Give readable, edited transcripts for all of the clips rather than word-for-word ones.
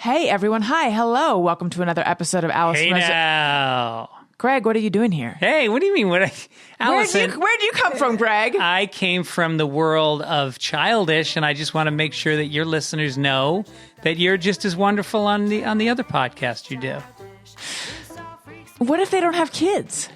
Hey, everyone. Hi. Hello. Welcome to another episode of Alice. Hey now. Greg, what are you doing here? Hey, what do you mean? Allison, Where'd you come from, Greg? I came from the world of Childish, and I just want to make sure that your listeners know that you're just as wonderful on the other podcast you do. What if they don't have kids?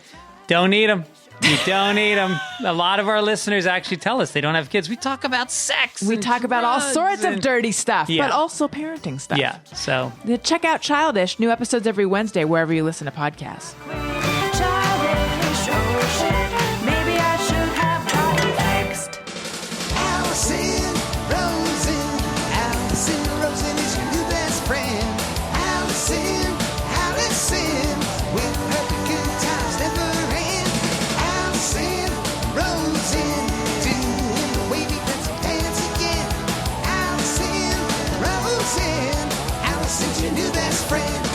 Don't need them. You don't need them. A lot of our listeners actually tell us they don't have kids. We talk about sex. We talk about all sorts of dirty stuff, Yeah. but also parenting stuff. Yeah, so. Check out Childish. New episodes every Wednesday, wherever you listen to podcasts. Childish, oh shit, maybe I should have got it fixed. Allison Rosen is your new best friend. Allison, with her good times never end. Allison Rosen, doing the wavy pencil dance again. Allison's your new best friend.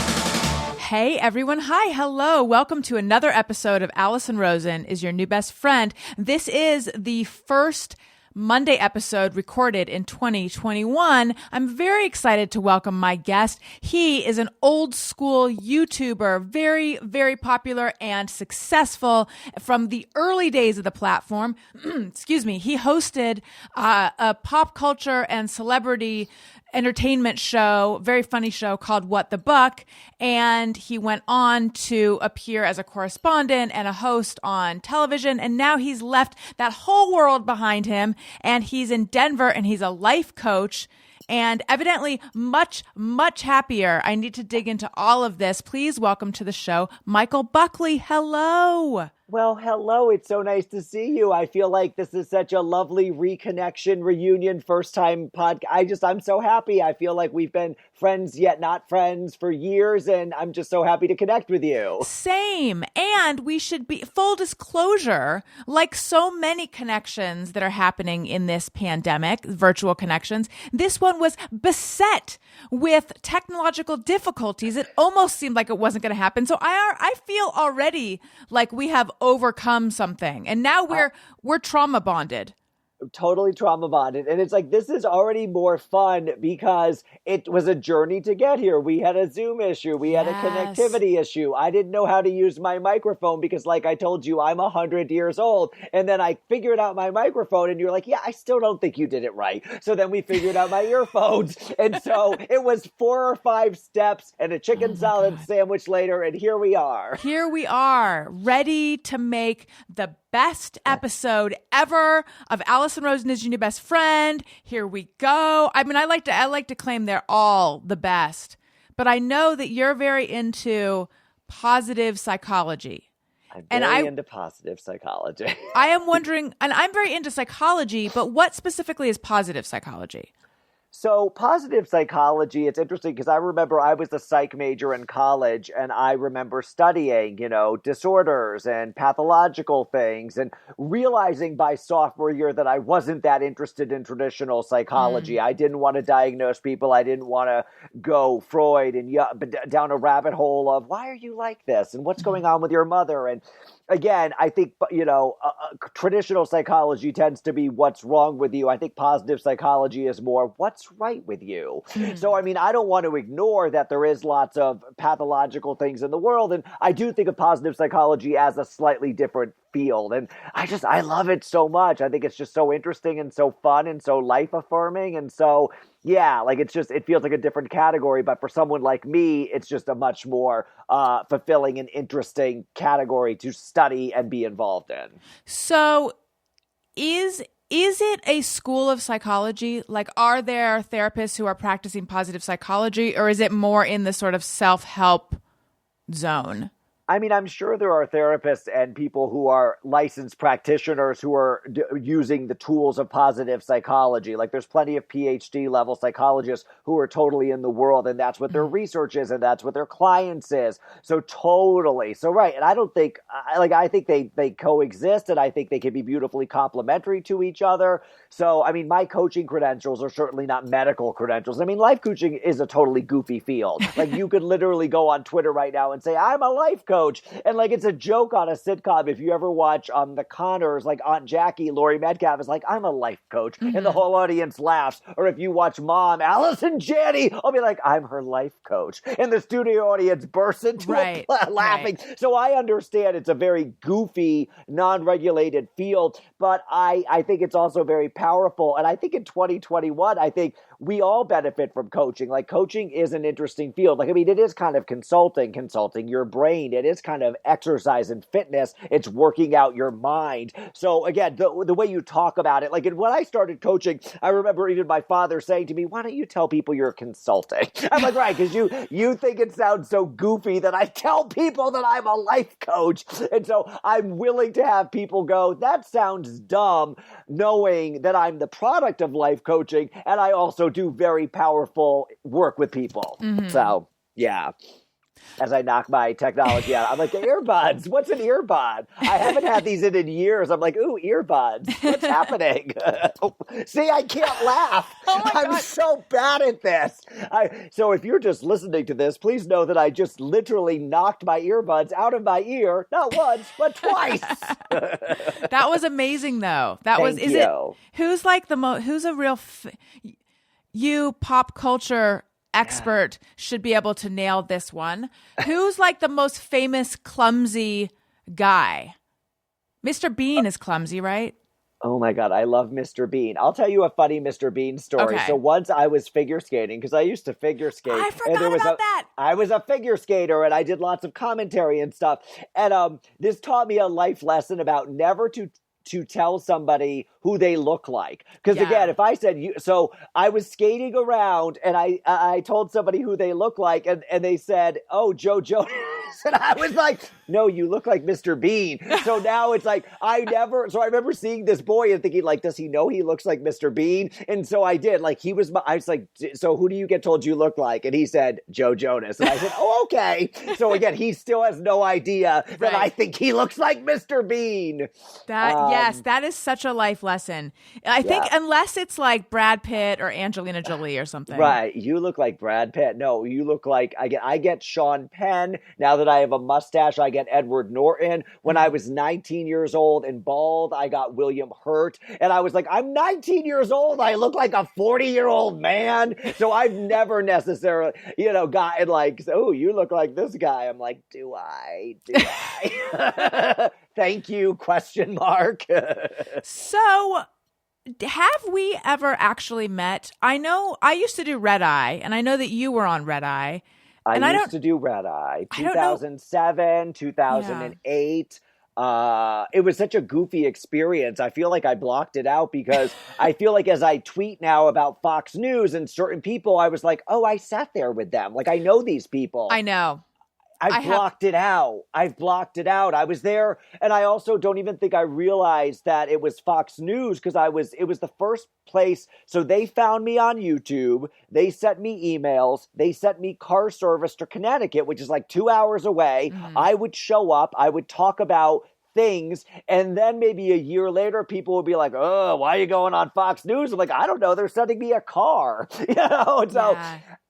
Hey, everyone. Hi. Hello. Welcome to another episode of Allison Rosen is your new best friend. This is the first Monday episode recorded in 2021. I'm very excited to welcome my guest. He is an old school YouTuber, very, very popular and successful from the early days of the platform. Excuse me. He hosted a pop culture and celebrity entertainment show, very funny show called What the Buck. And he went on to appear as a correspondent and a host on television. And now he's left that whole world behind him. And he's in Denver and he's a life coach and evidently much, much happier. I need to dig into all of this. Please welcome to the show, Michael Buckley. Hello. Well, hello. It's so nice to see you. I feel like this is such a lovely reconnection, reunion, first time podcast. I'm so happy. I feel like we've been friends yet not friends for years, and I'm just so happy to connect with you. Same. And we should be, full disclosure, like so many connections that are happening in this pandemic, virtual connections, this one was beset with technological difficulties. It almost seemed like it wasn't going to happen. So I feel already like we have overcome something, and now we're trauma bonded. Totally trauma bonded. And it's like, this is already more fun because it was a journey to get here. We had a Zoom issue. We had a connectivity issue. I didn't know how to use my microphone because, like I told you, I'm 100 years old. And then I figured out my microphone and you're like, yeah, I still don't think you did it right. So then we figured out my earphones. And so it was 4 or 5 steps and a chicken salad sandwich later. And here we are. Here we are, ready to make the best episode ever of Allison Rosen is your new best friend. Here we go. I mean, I like to claim they're all the best, but I know that you're very into positive psychology. I'm very into positive psychology. I am wondering, and I'm very into psychology, but what specifically is positive psychology? So positive psychology, it's interesting because I remember I was a psych major in college and I remember studying, disorders and pathological things and realizing by sophomore year that I wasn't that interested in traditional psychology. I didn't want to diagnose people. I didn't want to go Freud and down a rabbit hole of why are you like this and what's going on with your mother. And again, I think, traditional psychology tends to be what's wrong with you. I think positive psychology is more what's right with you. So, I mean, I don't want to ignore that there is lots of pathological things in the world. And I do think of positive psychology as a slightly different field. And I love it so much. I think it's just so interesting and so fun and so life affirming. And so, yeah, like it feels like a different category. But for someone like me, it's just a much more fulfilling and interesting category to study and be involved in. So is it a school of psychology? Like, are there therapists who are practicing positive psychology, or is it more in the sort of self-help zone? I mean, I'm sure there are therapists and people who are licensed practitioners who are using the tools of positive psychology. Like there's plenty of PhD level psychologists who are totally in the world and that's what their research is and that's what their clients is. So totally. So right. And I don't think, I think they coexist and I think they can be beautifully complementary to each other. So, I mean, my coaching credentials are certainly not medical credentials. I mean, life coaching is a totally goofy field. Like you could literally go on Twitter right now and say, I'm a life coach. coach. And like, it's a joke on a sitcom. If you ever watch The Connors, like Aunt Jackie, Laurie Metcalf is like, I'm a life coach. And the whole audience laughs. Or if you watch Mom, Allison Janney, I'll be like, I'm her life coach. And the studio audience bursts into laughing. So I understand it's a very goofy, non-regulated field, but I think it's also very powerful. And I think in 2021, I think we all benefit from coaching. Like, coaching is an interesting field. Like, I mean, it is kind of consulting your brain. It is kind of exercise and fitness. It's working out your mind. So again, the way you talk about it, like when I started coaching, I remember even my father saying to me, why don't you tell people you're consulting? I'm like, right, because you think it sounds so goofy that I tell people that I'm a life coach. And so I'm willing to have people go, that sounds dumb, knowing that I'm the product of life coaching. And I also do very powerful work with people. So, yeah. As I knock my technology out, I'm like, the earbuds. What's an earbud? I haven't had these in years. I'm like, ooh, earbuds. What's happening? See, I can't laugh. I'm so bad at this. So if you're just listening to this, please know that I just literally knocked my earbuds out of my ear, not once, but twice. That was amazing, though. Who's like who's a real, you pop culture expert should be able to nail this one. Who's like the most famous clumsy guy? Mr. Bean is clumsy, right? Oh my God, I love Mr. Bean. I'll tell you a funny Mr. Bean story. Okay. So once I was figure skating, because I used to figure skate. I forgot about that. I was a figure skater and I did lots of commentary and stuff. And this taught me a life lesson about never to tell somebody who they look like. Because again, if I said, so I was skating around and I told somebody who they look like and they said, oh, Joe Jonas. And I was like, no, you look like Mr. Bean. So now it's like, I remember seeing this boy and thinking like, does he know he looks like Mr. Bean? And so I did. Like I was like, so who do you get told you look like? And he said, Joe Jonas. And I said, oh, okay. So again, he still has no idea that I think he looks like Mr. Bean. Yes, that is such a life lesson. I think unless it's like Brad Pitt or Angelina Jolie or something. Right. You look like Brad Pitt. No, you look like, I get Sean Penn. Now that I have a mustache, I get Edward Norton. When I was 19 years old and bald, I got William Hurt. And I was like, I'm 19 years old. I look like a 40-year-old man. So I've never necessarily, gotten like, oh, you look like this guy. I'm like, do I? Thank you, question mark. So have we ever actually met? I know I used to do Red Eye, and I know that you were on Red Eye. I used to do Red Eye, 2007, 2008. It was such a goofy experience. I feel like I blocked it out because I feel like as I tweet now about Fox News and certain people, I was like, oh, I sat there with them. Like, I know these people. I know. I've blocked it out. I was there, and I also don't even think I realized that it was Fox News because it was the first place. So they found me on YouTube. They sent me emails. They sent me car service to Connecticut, which is like 2 hours away. I would show up. I would talk about things, and then maybe a year later people would be like, oh, why are you going on Fox News? I'm like, I don't know, they're sending me a car. And so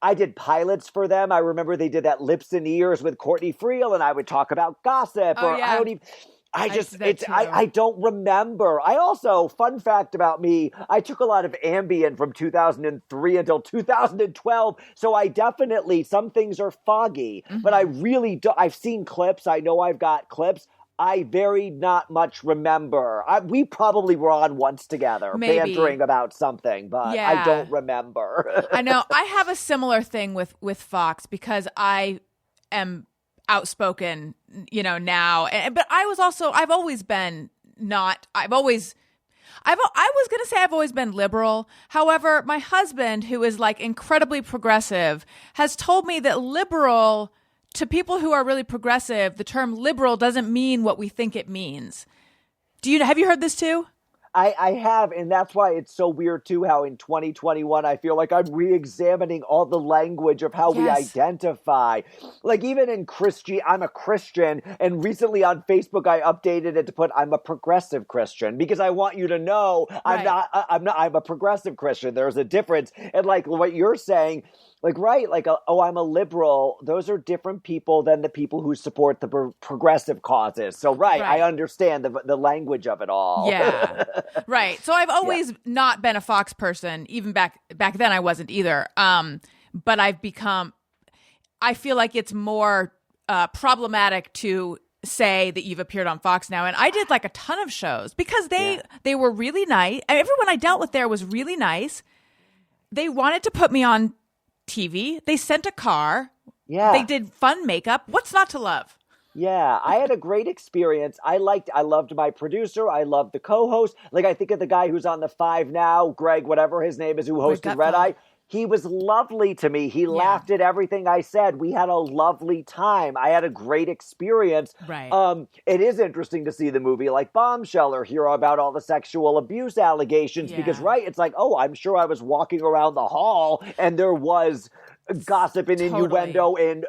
I did pilots for them. I remember they did that Lips and Ears with Courtney Friel, and I would talk about gossip. I don't remember. I also, fun fact about me, I took a lot of Ambien from 2003 until 2012. So I definitely, some things are foggy, but I really do. I've seen clips. I know I've got clips. I very not much remember. We probably were on once together, bantering about something, but I don't remember. I know. I have a similar thing with Fox because I am outspoken, now. But I've always been I've always been liberal. However, my husband, who is like incredibly progressive, has told me that liberal, to people who are really progressive, the term liberal doesn't mean what we think it means. Have you heard this too? I have, and that's why it's so weird too how in 2021 I feel like I'm re-examining all the language of how we identify. Like even in I'm a Christian, and recently on Facebook I updated it to put I'm a progressive Christian because I want you to know I'm a progressive Christian. There's a difference. And like what you're saying, Like, right, like, oh, I'm a liberal. Those are different people than the people who support the progressive causes. So, right, I Right. understand the language of it all. Yeah. Right. So I've always not been a Fox person. Even back then I wasn't either. But I feel like it's more problematic to say that you've appeared on Fox now. And I did like a ton of shows because they were really nice. Everyone I dealt with there was really nice. They wanted to put me on TV. They sent a car. Yeah. They did fun makeup. What's not to love? Yeah, I had a great experience. I loved my producer. I loved the co-host. Like, I think of the guy who's on the 5 now, Greg, whatever his name is, who hosted Red Eye. He was lovely to me. He laughed at everything I said. We had a lovely time. I had a great experience. Right. It is interesting to see the movie like Bombshell or hear about all the sexual abuse allegations because, right, it's like, oh, I'm sure I was walking around the hall and there was gossip and innuendo and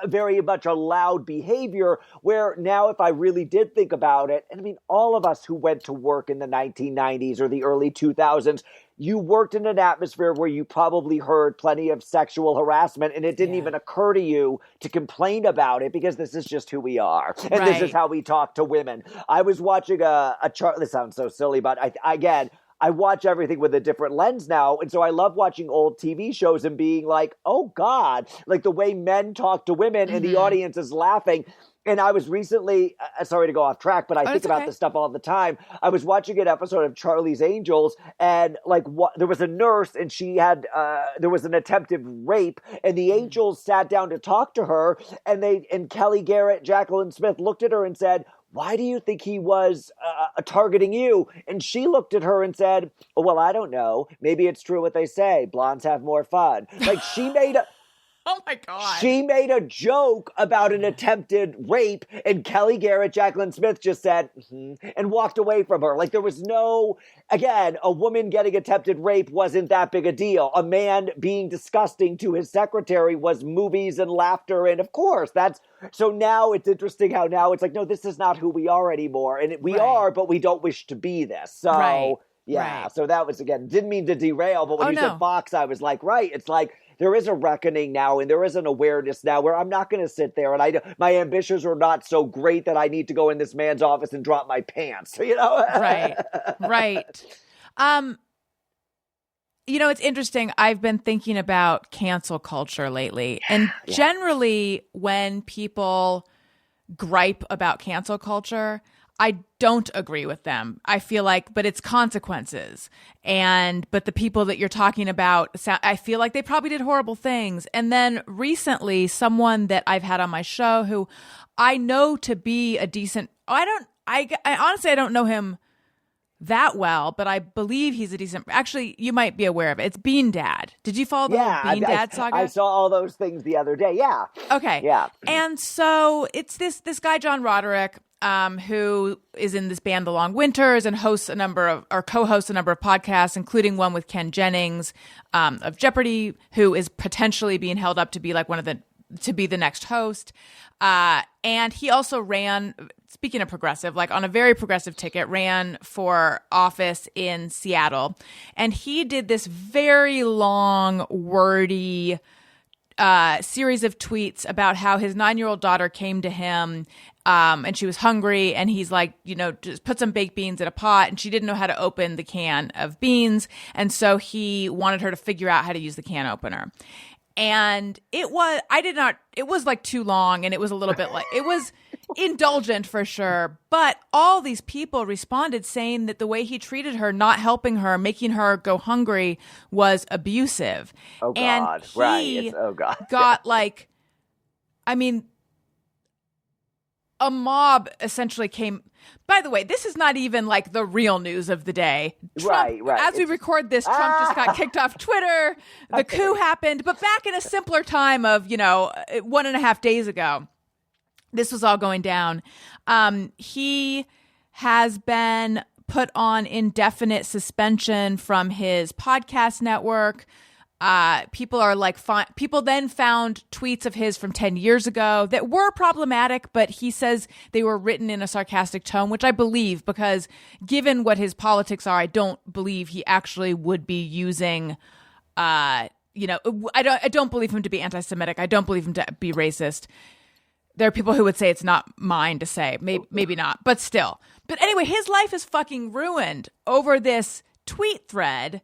very much a loud behavior where now if I really did think about it, and I mean, all of us who went to work in the 1990s or the early 2000s, you worked in an atmosphere where you probably heard plenty of sexual harassment and it didn't even occur to you to complain about it because this is just who we are. And this is how we talk to women. I was watching this sounds so silly, but I watch everything with a different lens now. And so I love watching old TV shows and being like, oh God, like the way men talk to women and the audience is laughing. And I was recently, sorry to go off track, but I think about this stuff all the time. I was watching an episode of Charlie's Angels and there was a nurse and she had, there was an attempted rape and the angels sat down to talk to her and Kelly Garrett, Jacqueline Smith looked at her and said, why do you think he was targeting you? And she looked at her and said, oh, well, I don't know. Maybe it's true what they say. Blondes have more fun. Like she made Oh my God. She made a joke about an attempted rape, and Kelly Garrett, Jacqueline Smith just said, and walked away from her. Like there was again, a woman getting attempted rape wasn't that big a deal. A man being disgusting to his secretary was movies and laughter. And of course, so now it's interesting how now it's like, no, this is not who we are anymore. And we are, but we don't wish to be this. So, so that was, again, didn't mean to derail, but when you said Fox, I was like, right, it's like, there is a reckoning now and there is an awareness now where I'm not going to sit there and my ambitions are not so great that I need to go in this man's office and drop my pants, you know? Right. It's interesting. I've been thinking about cancel culture lately. And generally when people gripe about cancel culture, I don't agree with them. I feel like, but it's consequences. But the people that you're talking about, I feel like they probably did horrible things. And then recently, someone that I've had on my show who I know to be a decent, I honestly, I don't know him that well, but I believe he's a decent, actually, you might be aware of it. It's Bean Dad. Did you follow the whole Bean Dad saga? I saw all those things the other day. Yeah. Okay. Yeah. And so it's this guy, John Roderick, who is in this band, The Long Winters, and co-hosts a number of podcasts, including one with Ken Jennings of Jeopardy, who is potentially being held up to be like to be the next host. And he also ran, speaking of progressive, like on a very progressive ticket, ran for office in Seattle. And he did this very long, wordy series of tweets about how his 9-year-old daughter came to him and she was hungry, and he's like, just put some baked beans in a pot, and she didn't know how to open the can of beans, and so he wanted her to figure out how to use the can opener. And it was like too long, and it was a little bit like, it was indulgent for sure, but all these people responded saying that the way he treated her, not helping her, making her go hungry, was abusive. Oh God, and he right. Oh God. got like, I mean, a mob essentially came. By the way, this is not even like the real news of the day. Trump, right. As we record this, Trump just got kicked off Twitter. The coup happened. But back in a simpler time of, 1.5 days ago, this was all going down. He has been put on indefinite suspension from his podcast network. People then found tweets of his from 10 years ago that were problematic, but he says they were written in a sarcastic tone, which I believe, because given what his politics are, I don't believe he actually would be using I don't believe him to be anti-Semitic. I don't believe him to be racist. There are people who would say it's not mine to say. Maybe not, but still. But anyway, his life is fucking ruined over this tweet thread.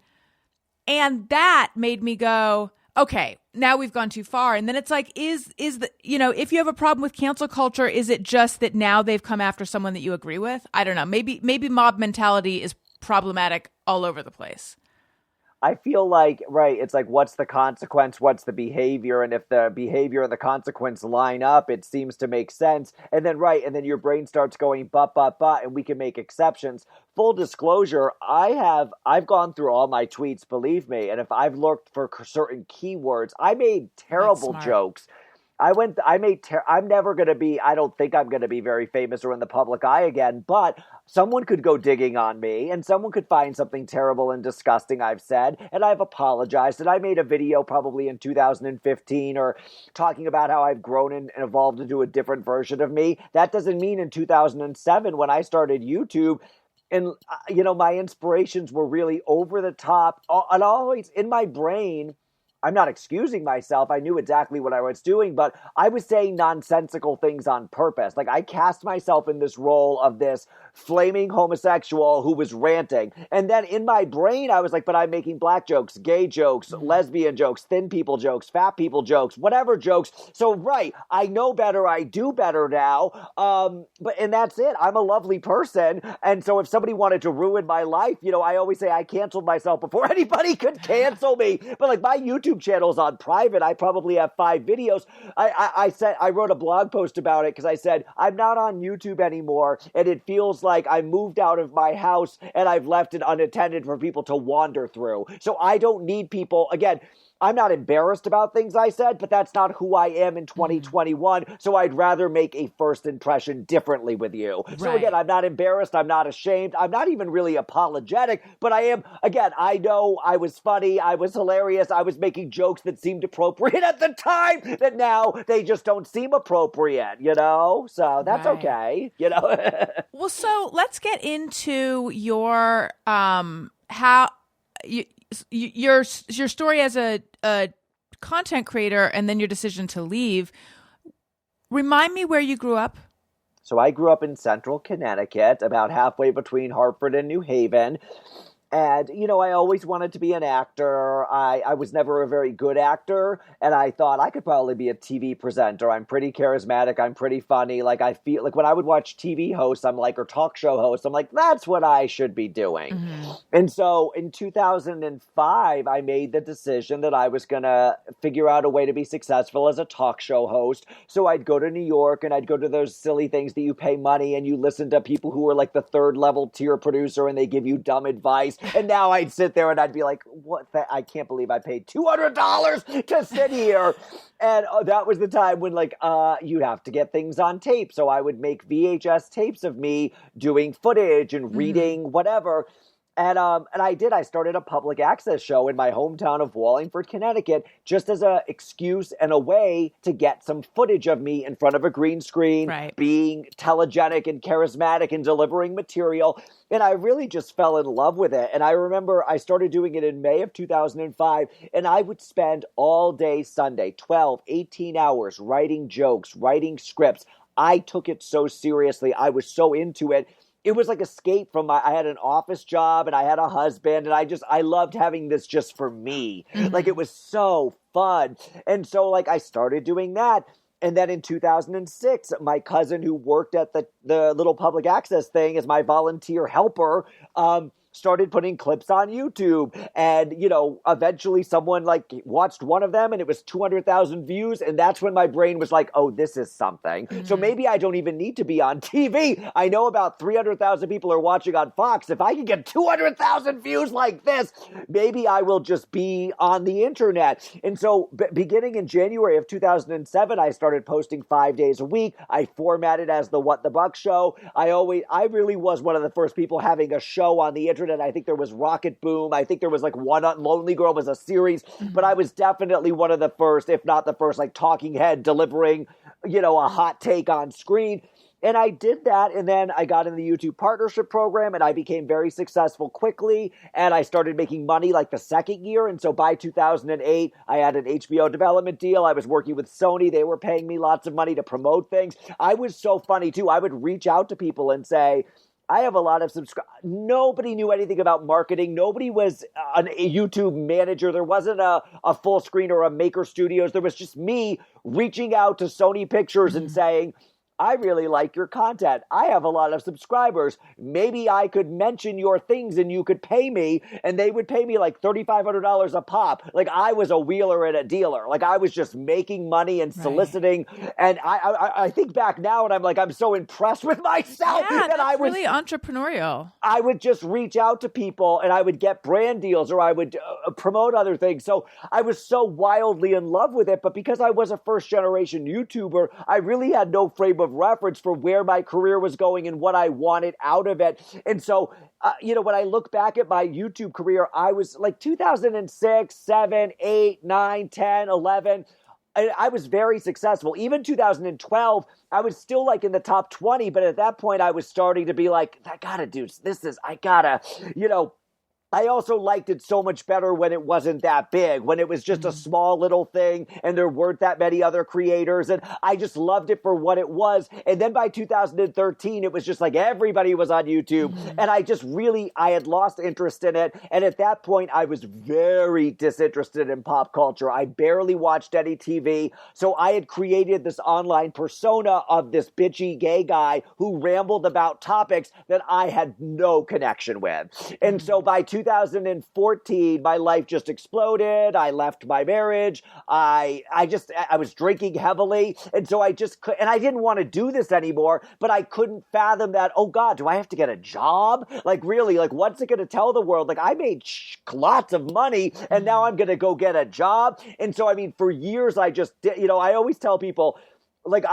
And that made me go, okay, now we've gone too far. And then it's like, is the, if you have a problem with cancel culture, is it just that now they've come after someone that you agree with? I don't know. Maybe mob mentality is problematic all over the place. I feel like, right, it's like, what's the consequence? What's the behavior? And if the behavior and the consequence line up, it seems to make sense. And then, and then your brain starts going, but, and we can make exceptions. Full disclosure, I've gone through all my tweets, believe me. And if I've looked for certain keywords, I made terrible jokes. I'm never going to be, I don't think I'm going to be very famous or in the public eye again, but someone could go digging on me and someone could find something terrible and disgusting I've said, and I've apologized, and I made a video probably in 2015 or talking about how I've grown and evolved into a different version of me. That doesn't mean in 2007 when I started YouTube, and my inspirations were really over the top, and always in my brain, I'm not excusing myself. I knew exactly what I was doing, but I was saying nonsensical things on purpose. Like, I cast myself in this role of this flaming homosexual who was ranting. And then in my brain, I was like, but I'm making black jokes, gay jokes, lesbian jokes, thin people jokes, fat people jokes, whatever jokes. So, right, I know better. I do better now. And that's it. I'm a lovely person. And so if somebody wanted to ruin my life, I always say I canceled myself before anybody could cancel me. But like, my YouTube channel's on private. I probably have 5 videos. I wrote a blog post about it because I said, I'm not on YouTube anymore, and it feels like I moved out of my house and I've left it unattended for people to wander through. So I don't need people. Again, I'm not embarrassed about things I said, but that's not who I am in 2021. So I'd rather make a first impression differently with you. Right. So again, I'm not embarrassed. I'm not ashamed. I'm not even really apologetic, but I am, again, I know I was funny. I was hilarious. I was making jokes that seemed appropriate at the time that now they just don't seem appropriate, So that's okay, Well, so let's get into your, how your story as a content creator and then your decision to leave. Remind me where you grew up. So I grew up in central Connecticut, about halfway between Hartford and New Haven. And, I always wanted to be an actor. I was never a very good actor. And I thought I could probably be a TV presenter. I'm pretty charismatic. I'm pretty funny. Like, I feel like when I would watch TV hosts, or talk show hosts, I'm like, that's what I should be doing. Mm-hmm. And so in 2005, I made the decision that I was going to figure out a way to be successful as a talk show host. So I'd go to New York and I'd go to those silly things that you pay money and you listen to people who are like the 3rd level tier producer and they give you dumb advice. And now I'd sit there and I'd be like, I can't believe I paid $200 to sit here. And that was the time when you'd have to get things on tape. So I would make VHS tapes of me doing footage and reading whatever. And I did. I started a public access show in my hometown of Wallingford, Connecticut, just as an excuse and a way to get some footage of me in front of a green screen, being telegenic and charismatic and delivering material. And I really just fell in love with it. And I remember I started doing it in May of 2005, and I would spend all day Sunday, 12, 18 hours, writing jokes, writing scripts. I took it so seriously. I was so into it. It was like escape from I had an office job and I had a husband and I loved having this just for me. Mm-hmm. Like, it was so fun. And so I started doing that. And then in 2006, my cousin who worked at the little public access thing as my volunteer helper, started putting clips on YouTube. And, eventually someone watched one of them and it was 200,000 views. And that's when my brain was like, oh, this is something. Mm-hmm. So maybe I don't even need to be on TV. I know about 300,000 people are watching on Fox. If I can get 200,000 views like this, maybe I will just be on the internet. And so beginning in January of 2007, I started posting 5 days a week. I formatted as the What the Buck Show. I really was one of the first people having a show on the internet. I think there was Rocket Boom. I think there was One Lonely Girl was a series, but I was definitely one of the first, if not the first, talking head delivering, a hot take on screen. And I did that, and then I got in the YouTube partnership program, and I became very successful quickly, and I started making money like the second year. And so by 2008, I had an HBO development deal. I was working with Sony. They were paying me lots of money to promote things. I was so funny, too. I would reach out to people and say, I have a lot of subscribers. Nobody knew anything about marketing. Nobody was a YouTube manager. There wasn't a full screen or a Maker Studios. There was just me reaching out to Sony Pictures and saying, I really like your content. I have a lot of subscribers. Maybe I could mention your things and you could pay me. And they would pay me like $3,500 a pop. Like I was a wheeler and a dealer. Like I was just making money and soliciting. Right. And I think back now and I'm like, I'm so impressed with myself. Yeah, that that's really entrepreneurial. I would just reach out to people and I would get brand deals or I would promote other things. So I was so wildly in love with it. But because I was a first generation YouTuber, I really had no frame of reference for where my career was going and what I wanted out of it. And so, when I look back at my YouTube career, I was like 2006, 7, 8, 9, 10, 11. I was very successful. Even 2012, I was still like in the top 20. But at that point, I was starting to be like, I gotta, I also liked it so much better when it wasn't that big, when it was just a small little thing and there weren't that many other creators. And I just loved it for what it was. And then by 2013, it was just like everybody was on YouTube. And I had lost interest in it. And at that point, I was very disinterested in pop culture. I barely watched any TV. So I had created this online persona of this bitchy gay guy who rambled about topics that I had no connection with. And so by 2014, my life just exploded. I left my marriage. I was drinking heavily. And so I didn't want to do this anymore, but I couldn't fathom that, oh God, do I have to get a job? Like really, like what's it going to tell the world? Like I made lots of money and now I'm going to go get a job. And so, I mean, for years I just did, I always tell people, like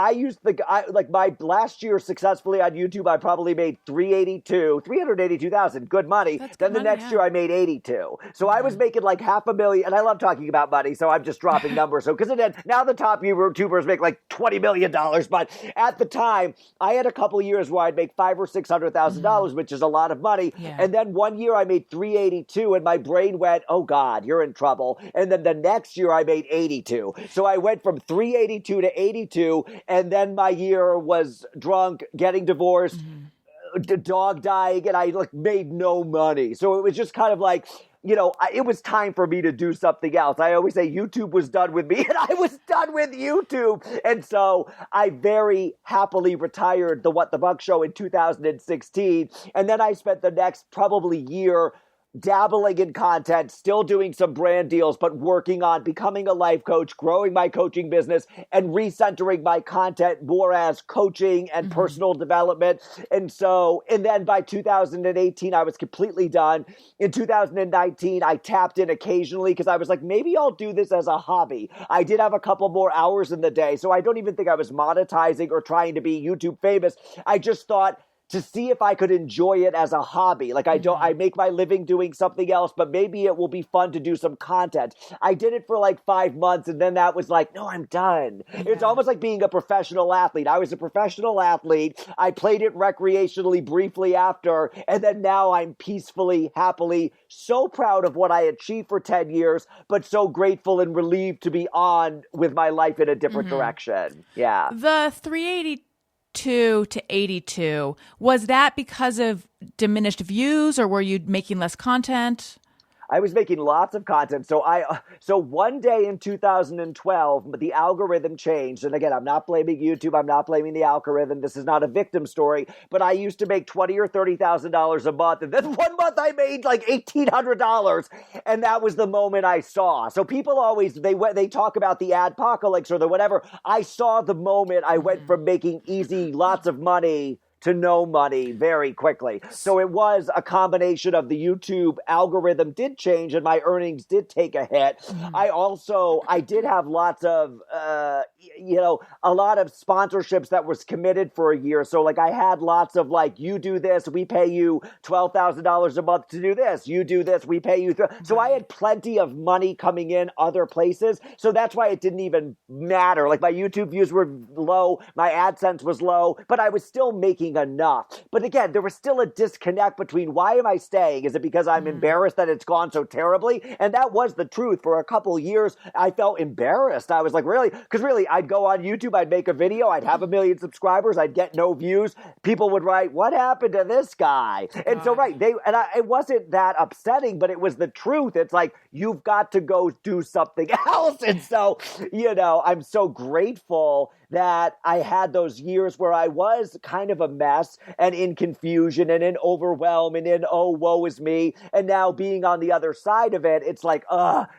my last year successfully on YouTube, I probably made 382,000, good money. Then the next year I made 82. So I was making like $500,000, and I love talking about money, so I'm just dropping numbers. So because now the top YouTubers make like $20 million, but at the time I had a couple of years where I'd make $500,000 or $600,000, which is a lot of money. Yeah. And then one year I made 382, and my brain went, "Oh God, you're in trouble." And then the next year I made 82. So I went from 382 to 82. And then my year was drunk, getting divorced, dog dying, and I made no money. So it was just kind of like, it was time for me to do something else. I always say YouTube was done with me, and I was done with YouTube. And so I very happily retired the What the Buck Show in 2016. And then I spent the next probably year dabbling in content, still doing some brand deals, but working on becoming a life coach, growing my coaching business, and recentering my content more as coaching and personal development. And then by 2018, I was completely done. In 2019, I tapped in occasionally because I was like, maybe I'll do this as a hobby. I did have a couple more hours in the day, so I don't even think I was monetizing or trying to be YouTube famous. I just thought, to see if I could enjoy it as a hobby. Like I make my living doing something else, but maybe it will be fun to do some content. I did it for like 5 months and then that was like, no, I'm done. Yeah. It's almost like being a professional athlete. I was a professional athlete. I played it recreationally briefly after, and then now I'm peacefully, happily, so proud of what I achieved for 10 years, but so grateful and relieved to be on with my life in a different direction. Yeah. The 382 to 82, was that because of diminished views or were you making less content? I was making lots of content. So one day in 2012, the algorithm changed. And again, I'm not blaming YouTube. I'm not blaming the algorithm. This is not a victim story. But I used to make $20,000 or $30,000 a month. And then one month I made like $1,800. And that was the moment I saw. So people always, they talk about the adpocalypse or the whatever. I saw the moment I went from making easy, lots of money to no money very quickly. So it was a combination of the YouTube algorithm did change and my earnings did take a hit. I did have lots of a lot of sponsorships that was committed for a year. So like I had lots of like, you do this, we pay you $12,000 a month to do this. You do this, we pay you. So I had plenty of money coming in other places. So that's why it didn't even matter. Like my YouTube views were low, my AdSense was low, but I was still making enough. But again, there was still a disconnect between why am I staying? Is it because I'm embarrassed that it's gone so terribly? And that was the truth. For a couple years, I felt embarrassed. I was like, really? Because really, I'd go on YouTube, I'd make a video, I'd have 1 million subscribers, I'd get no views. People would write, what happened to this guy? And so, right, it wasn't that upsetting, but it was the truth. It's like, you've got to go do something else. And so, I'm so grateful that I had those years where I was kind of a mess and in confusion and in overwhelm and in, oh, woe is me. And now being on the other side of it, it's like,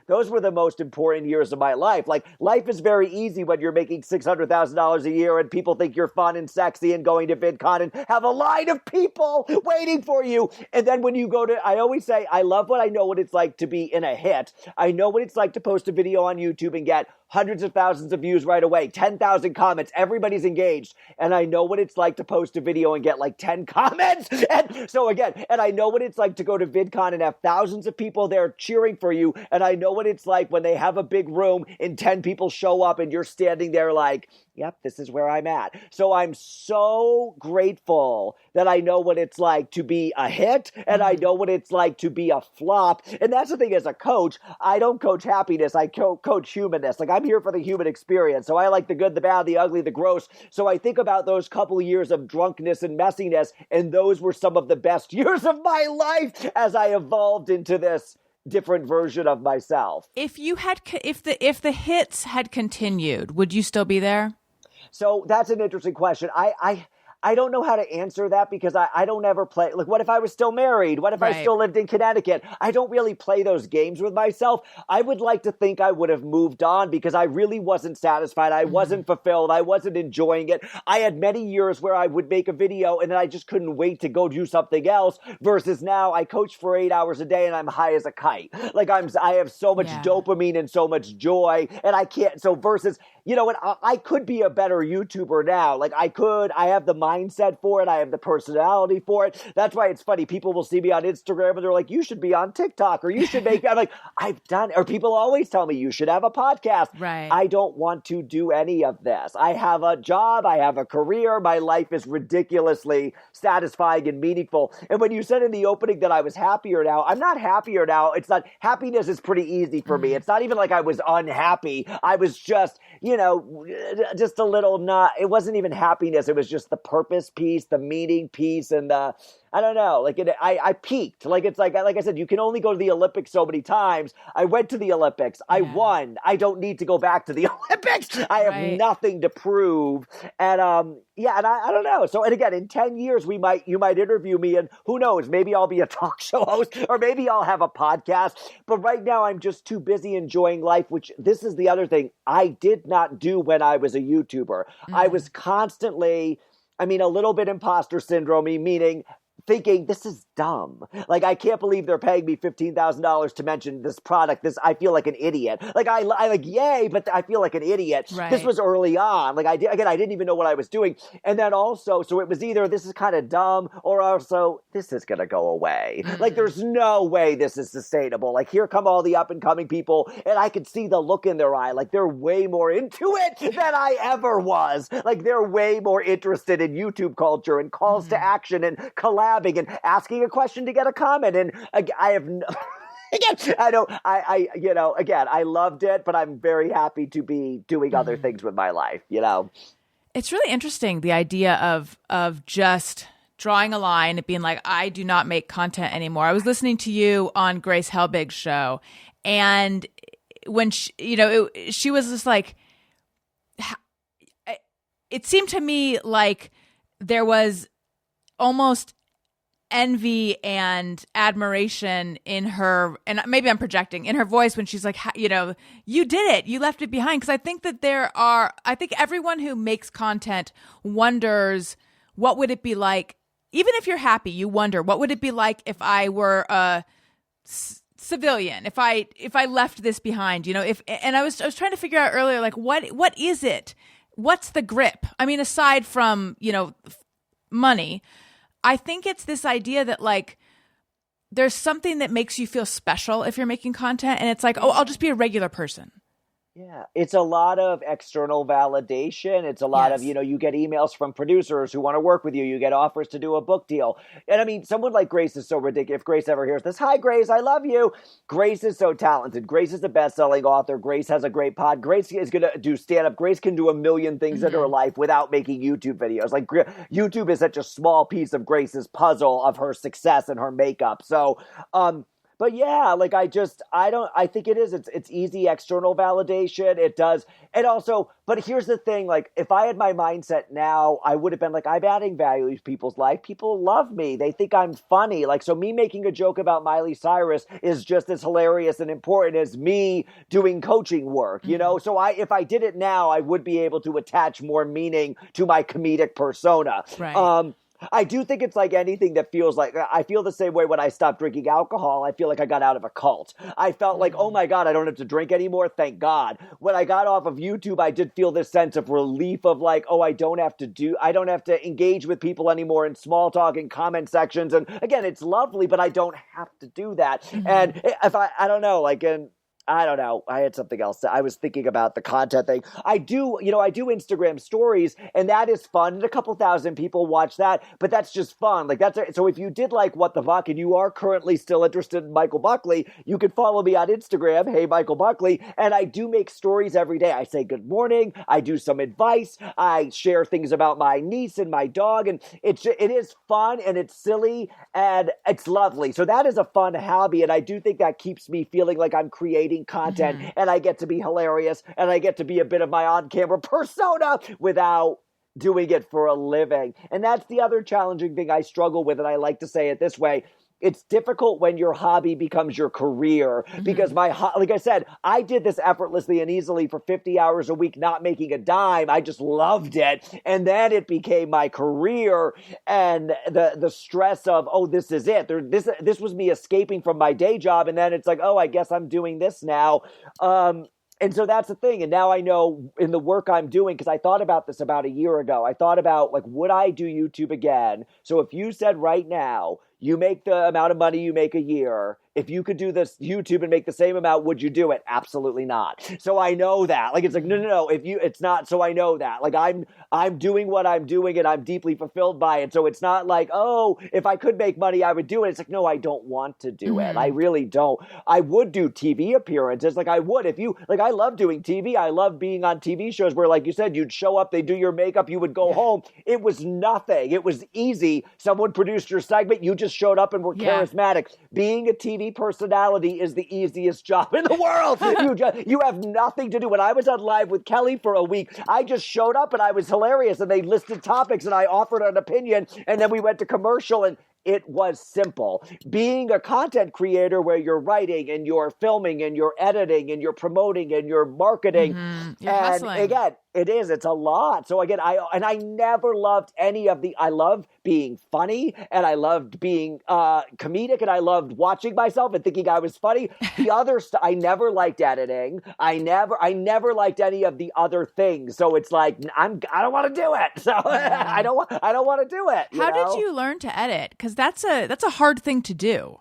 those were the most important years of my life. Like, life is very easy when you're making $600,000 a year and people think you're fun and sexy and going to VidCon and have a line of people waiting for you. And then when you go to, I always say, I love what I know what it's like to be in a hit. I know what it's like to post a video on YouTube and get hundreds of thousands of views right away, 10,000 comments, everybody's engaged. And I know what it's like to post a video and get like 10 comments. And so again, and I know what it's like to go to VidCon and have thousands of people there cheering for you. And I know what it's like when they have a big room and 10 people show up and you're standing there like, yep, this is where I'm at. So I'm so grateful that I know what it's like to be a hit and I know what it's like to be a flop. And that's the thing as a coach, I don't coach happiness, I coach humanness. Like I'm here for the human experience. So I like the good, the bad, the ugly, the gross. So I think about those couple of years of drunkenness and messiness, and those were some of the best years of my life as I evolved into this different version of myself. If the hits had continued, would you still be there? So that's an interesting question. I don't know how to answer that because I don't ever play. Like, what if I was still married? What if I still lived in Connecticut? I don't really play those games with myself. I would like to think I would have moved on because I really wasn't satisfied. I wasn't fulfilled. I wasn't enjoying it. I had many years where I would make a video and then I just couldn't wait to go do something else versus now I coach for 8 hours a day and I'm high as a kite. Like I have so much dopamine and so much joy and I can't. So versus, you know what, I could be a better YouTuber now. Like I have the mindset for it. I have the personality for it. That's why it's funny. People will see me on Instagram and they're like, you should be on TikTok or you should make, I'm like, I've done, or people always tell me you should have a podcast. Right. I don't want to do any of this. I have a job. I have a career. My life is ridiculously satisfying and meaningful. And when you said in the opening that I was happier now, I'm not happier now. It's not, happiness is pretty easy for me. It's not even like I was unhappy. I was just, just a little it wasn't even happiness. It was just the purpose piece, the meaning piece, and I don't know, like I peaked. Like it's like I said, you can only go to the Olympics so many times. I went to the Olympics. I won. I don't need to go back to the Olympics. I have nothing to prove. And and I don't know. So, and again, in 10 years, you might interview me and who knows, maybe I'll be a talk show host or maybe I'll have a podcast. But right now I'm just too busy enjoying life, which this is the other thing I did not do when I was a YouTuber. I was constantly, a little bit imposter syndrome, meaning thinking this is dumb. Like, I can't believe they're paying me $15,000 to mention this product. I feel like an idiot. Like I like, yay, but I feel like an idiot. Right. This was early on. Like I didn't even know what I was doing. And then also, so it was either this is kind of dumb or also this is going to go away. Like there's no way this is sustainable. Like here come all the up and coming people and I could see the look in their eye. Like they're way more into it than I ever was. Like they're way more interested in YouTube culture and calls to action and collabing and asking a question to get a comment. And I have no, again, I loved it, but I'm very happy to be doing other things with my life, It's really interesting, the idea of just drawing a line and being like, I do not make content anymore. I was listening to you on Grace Helbig's show, and when she was just like, it seemed to me like there was almost envy and admiration in her, and maybe I'm projecting, in her voice when she's like, you did it, you left it behind. Because I think that I think everyone who makes content wonders, what would it be like, even if you're happy, you wonder, what would it be like if I were a civilian, if I left this behind, and I was trying to figure out earlier, like, what is it? What's the grip? I mean, aside from, money, I think it's this idea that, like, there's something that makes you feel special if you're making content, and it's like, oh, I'll just be a regular person. Yeah, it's a lot of external validation. It's a lot of, you get emails from producers who want to work with you. You get offers to do a book deal. And I mean, someone like Grace is so ridiculous. If Grace ever hears this, hi, Grace, I love you. Grace is so talented. Grace is a best-selling author. Grace has a great pod. Grace is going to do stand-up. Grace can do a million things in her life without making YouTube videos. Like, YouTube is such a small piece of Grace's puzzle of her success and her makeup. So, but yeah, like I think it is. It's easy external validation. It does. And also, but here's the thing, like if I had my mindset now, I would have been like, I'm adding value to people's life. People love me. They think I'm funny. Like, so me making a joke about Miley Cyrus is just as hilarious and important as me doing coaching work, So if I did it now, I would be able to attach more meaning to my comedic persona. Right. I do think it's like anything that feels like, I feel the same way when I stopped drinking alcohol. I feel like I got out of a cult. I felt like, oh my God, I don't have to drink anymore. Thank God. When I got off of YouTube, I did feel this sense of relief of like, oh, I don't have to engage with people anymore in small talk and comment sections. And again, it's lovely, but I don't have to do that. And if I don't know, like I don't know. I had something else. I was thinking about the content thing. I do Instagram stories, and that is fun. And a couple thousand people watch that, but that's just fun. Like so if you did like What the Buck and you are currently still interested in Michael Buckley, you can follow me on Instagram, Hey Michael Buckley, and I do make stories every day. I say good morning. I do some advice. I share things about my niece and my dog, and it is fun and it's silly and it's lovely. So that is a fun hobby, and I do think that keeps me feeling like I'm creating content and I get to be hilarious and I get to be a bit of my on-camera persona without doing it for a living. And that's the other challenging thing I struggle with, and I like to say it this way. It's difficult when your hobby becomes your career because like I said, I did this effortlessly and easily for 50 hours a week, not making a dime. I just loved it. And then it became my career, and the stress of, oh, this is it. This was me escaping from my day job. And then it's like, oh, I guess I'm doing this now. And so that's the thing. And now I know in the work I'm doing, because I thought about this about a year ago, I thought about like, would I do YouTube again? So if you said right now, you make the amount of money you make a year, if you could do this YouTube and make the same amount, would you do it? Absolutely not. So I know that. Like, it's like, no. It's not. So I know that. Like, I'm doing what I'm doing and I'm deeply fulfilled by it. So it's not like, oh, if I could make money, I would do it. It's like, no, I don't want to do it. I really don't. I would do TV appearances. Like I would I love doing TV. I love being on TV shows where, like you said, you'd show up, they do your makeup, you would go home. It was nothing. It was easy. Someone produced your segment. You just showed up and were charismatic. Being a TV personality is the easiest job in the world. You have nothing to do. When I was on Live with Kelly for a week, I just showed up and I was hilarious, and they listed topics and I offered an opinion, and then we went to commercial, and it was simple. Being a content creator where you're writing and you're filming and you're editing and you're promoting and you're marketing. You're and hustling. again, it's a lot. So again, I never loved I loved being funny, and I loved being comedic, and I loved watching myself and thinking I was funny. The other stuff, I never liked editing. I never liked any of the other things. So it's like, I don't want to do it. So I don't want to do it. How did you learn to edit? Because that's a hard thing to do.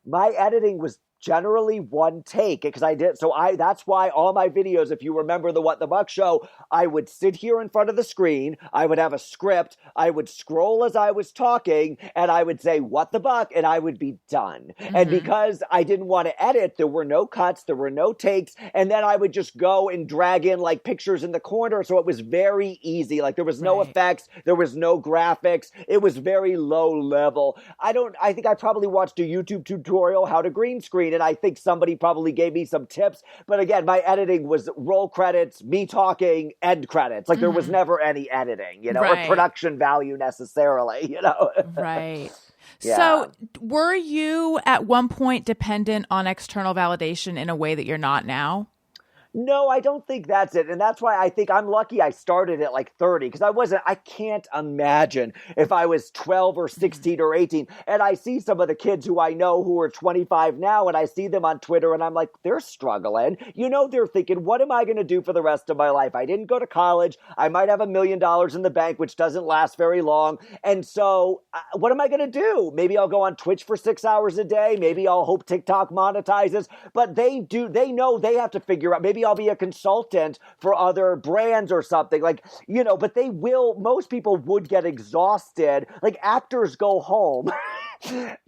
My editing was generally one take, because that's why all my videos, if you remember the What the Buck show, I would sit here in front of the screen, I would have a script, I would scroll as I was talking, and I would say What the Buck, and I would be done. And because I didn't want to edit, there were no cuts, there were no takes, and then I would just go and drag in like pictures in the corner, so it was very easy. Like, there was no effects, there was no graphics, it was very low level. I think I probably watched a YouTube tutorial how to green screen, and I think somebody probably gave me some tips. But again, my editing was roll credits, me talking, end credits. Like, there was never any editing, or production value necessarily, Right. Yeah. So were you at one point dependent on external validation in a way that you're not now? No, I don't think that's it. And that's why I think I'm lucky I started at like 30 because I can't imagine if I was 12 or 16 or 18 and I see some of the kids who I know who are 25 now and I see them on Twitter and I'm like, they're struggling. They're thinking, what am I going to do for the rest of my life? I didn't go to college. I might have $1 million in the bank, which doesn't last very long. And so what am I going to do? Maybe I'll go on Twitch for 6 hours a day. Maybe I'll hope TikTok monetizes. But they know they have to figure out, maybe I'll be a consultant for other brands or something but most people would get exhausted. Like actors go home.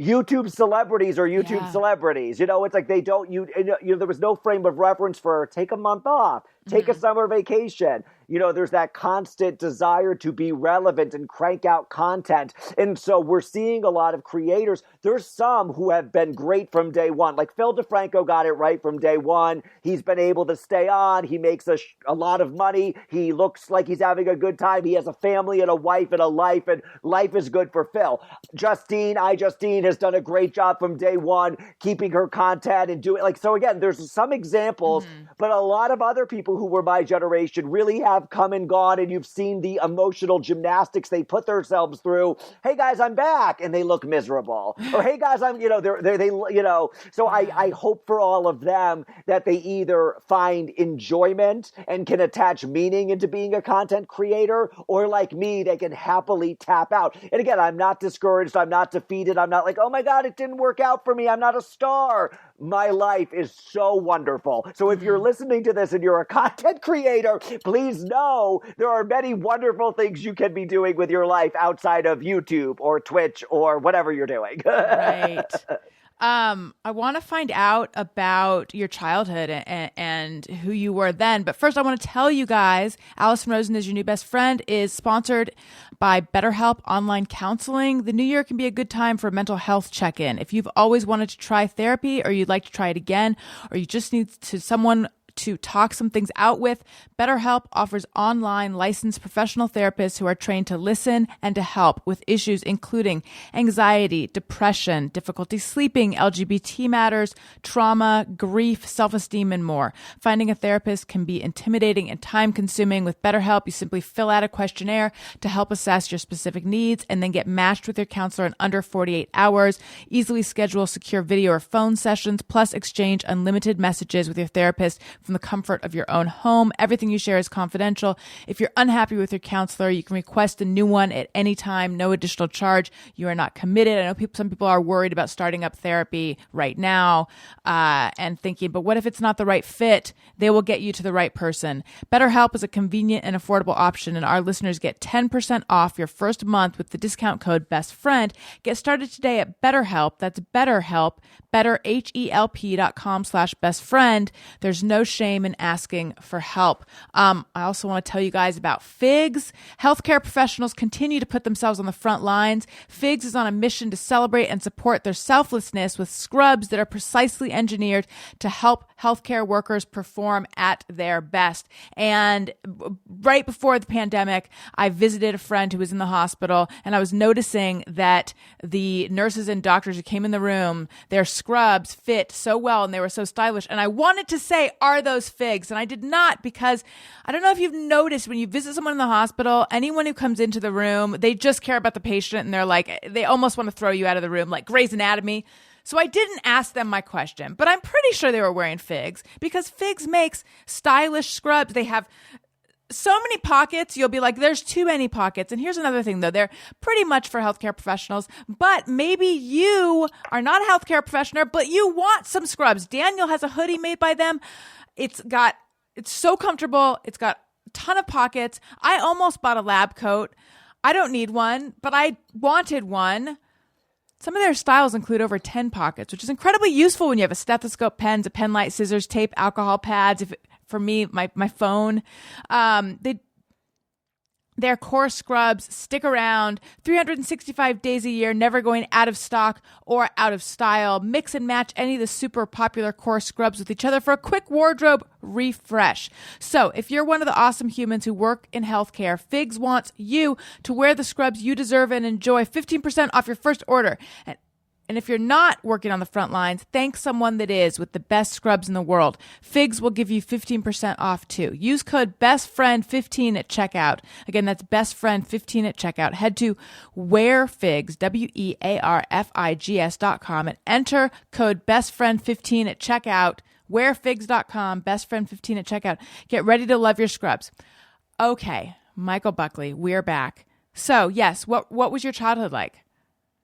YouTube celebrities are YouTube celebrities. It's like they don't, there was no frame of reference for take a month off, take a summer vacation. There's that constant desire to be relevant and crank out content. And so we're seeing a lot of creators. There's some who have been great from day one. Like Phil DeFranco got it right from day one. He's been able to stay on. He makes a lot of money. He looks like he's having a good time. He has a family and a wife and a life, and life is good for Phil. Justine has done a great job from day one, keeping her content and doing so again, there's some examples, but a lot of other people who were my generation really have come and gone, and you've seen the emotional gymnastics they put themselves through. Hey guys, I'm back, and they look miserable. Or hey guys, I'm So I hope for all of them that they either find enjoyment and can attach meaning into being a content creator, or like me, they can happily tap out. And again, I'm not discouraged. I'm not defeated. I'm not like, oh my God, it didn't work out for me. I'm not a star. My life is so wonderful. So if you're listening to this and you're a content creator, please know there are many wonderful things you can be doing with your life outside of YouTube or Twitch or whatever you're doing. Right. I want to find out about your childhood and who you were then. But first, I want to tell you guys, Allison Rosen is Your New Best Friend is sponsored by BetterHelp Online Counseling. The new year can be a good time for a mental health check-in. If you've always wanted to try therapy, or you'd like to try it again, or you just need someone to talk some things out with, BetterHelp offers online licensed professional therapists who are trained to listen and to help with issues including anxiety, depression, difficulty sleeping, LGBT matters, trauma, grief, self-esteem, and more. Finding a therapist can be intimidating and time-consuming. With BetterHelp, you simply fill out a questionnaire to help assess your specific needs and then get matched with your counselor in under 48 hours. Easily schedule secure video or phone sessions, plus exchange unlimited messages with your therapist from the comfort of your own home. Everything you share is confidential. If you're unhappy with your counselor, you can request a new one at any time, no additional charge. You are not committed. I know some people are worried about starting up therapy right now and thinking, but what if it's not the right fit? They will get you to the right person. BetterHelp is a convenient and affordable option, and our listeners get 10% off your first month with the discount code BESTFRIEND. Get started today at BetterHelp. That's BetterHelp, betterhelp.com/bestfriend. There's no shame in asking for help. I also want to tell you guys about Figs. Healthcare professionals continue to put themselves on the front lines. Figs is on a mission to celebrate and support their selflessness with scrubs that are precisely engineered to help healthcare workers perform at their best. And right before the pandemic, I visited a friend who was in the hospital, and I was noticing that the nurses and doctors who came in the room, their scrubs fit so well and they were so stylish. And I wanted to say, are those Figs? And I did not, because I don't know if you've noticed when you visit someone in the hospital, anyone who comes into the room, they just care about the patient, and they're like, they almost want to throw you out of the room, like Grey's Anatomy. So I didn't ask them my question, but I'm pretty sure they were wearing Figs, because Figs makes stylish scrubs. They have so many pockets, you'll be like, there's too many pockets. And here's another thing, though. They're pretty much for healthcare professionals, but maybe you are not a healthcare professional, but you want some scrubs. Daniel has a hoodie made by them. It's so comfortable. It's got a ton of pockets. I almost bought a lab coat. I don't need one, but I wanted one. Some of their styles include over 10 pockets, which is incredibly useful when you have a stethoscope, pens, a pen light, scissors, tape, alcohol pads. For me, my phone. Their core scrubs stick around 365 days a year, never going out of stock or out of style. Mix and match any of the super popular core scrubs with each other for a quick wardrobe refresh. So if you're one of the awesome humans who work in healthcare, Figs wants you to wear the scrubs you deserve and enjoy. 15% off your first order. And And if you're not working on the front lines, thank someone that is with the best scrubs in the world. Figs will give you 15% off too. Use code BESTFRIEND15 at checkout. Again, that's BESTFRIEND15 at checkout. Head to wearfigs, wearfigs.com and enter code BESTFRIEND15 at checkout. Wearfigs.com, BESTFRIEND15 at checkout. Get ready to love your scrubs. Okay, Michael Buckley, we're back. So, yes, what was your childhood like?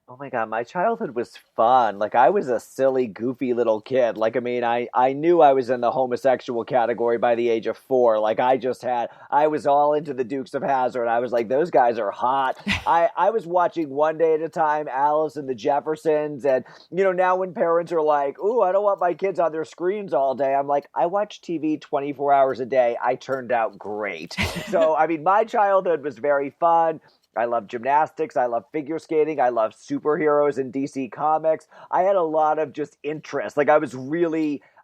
Oh my God, my childhood was fun. Like, I was a silly, goofy little kid. Like, I mean, I knew I was in the homosexual category by the age of 4. Like, I was all into the Dukes of Hazzard. I was like, those guys are hot. I was watching One Day at a Time, Alice and the Jeffersons. And, now when parents are like, ooh, I don't want my kids on their screens all day. I'm like, I watch TV 24 hours a day. I turned out great. So, I mean, my childhood was very fun. I love gymnastics. I love figure skating. I love superheroes and DC Comics. I had a lot of just interest. Like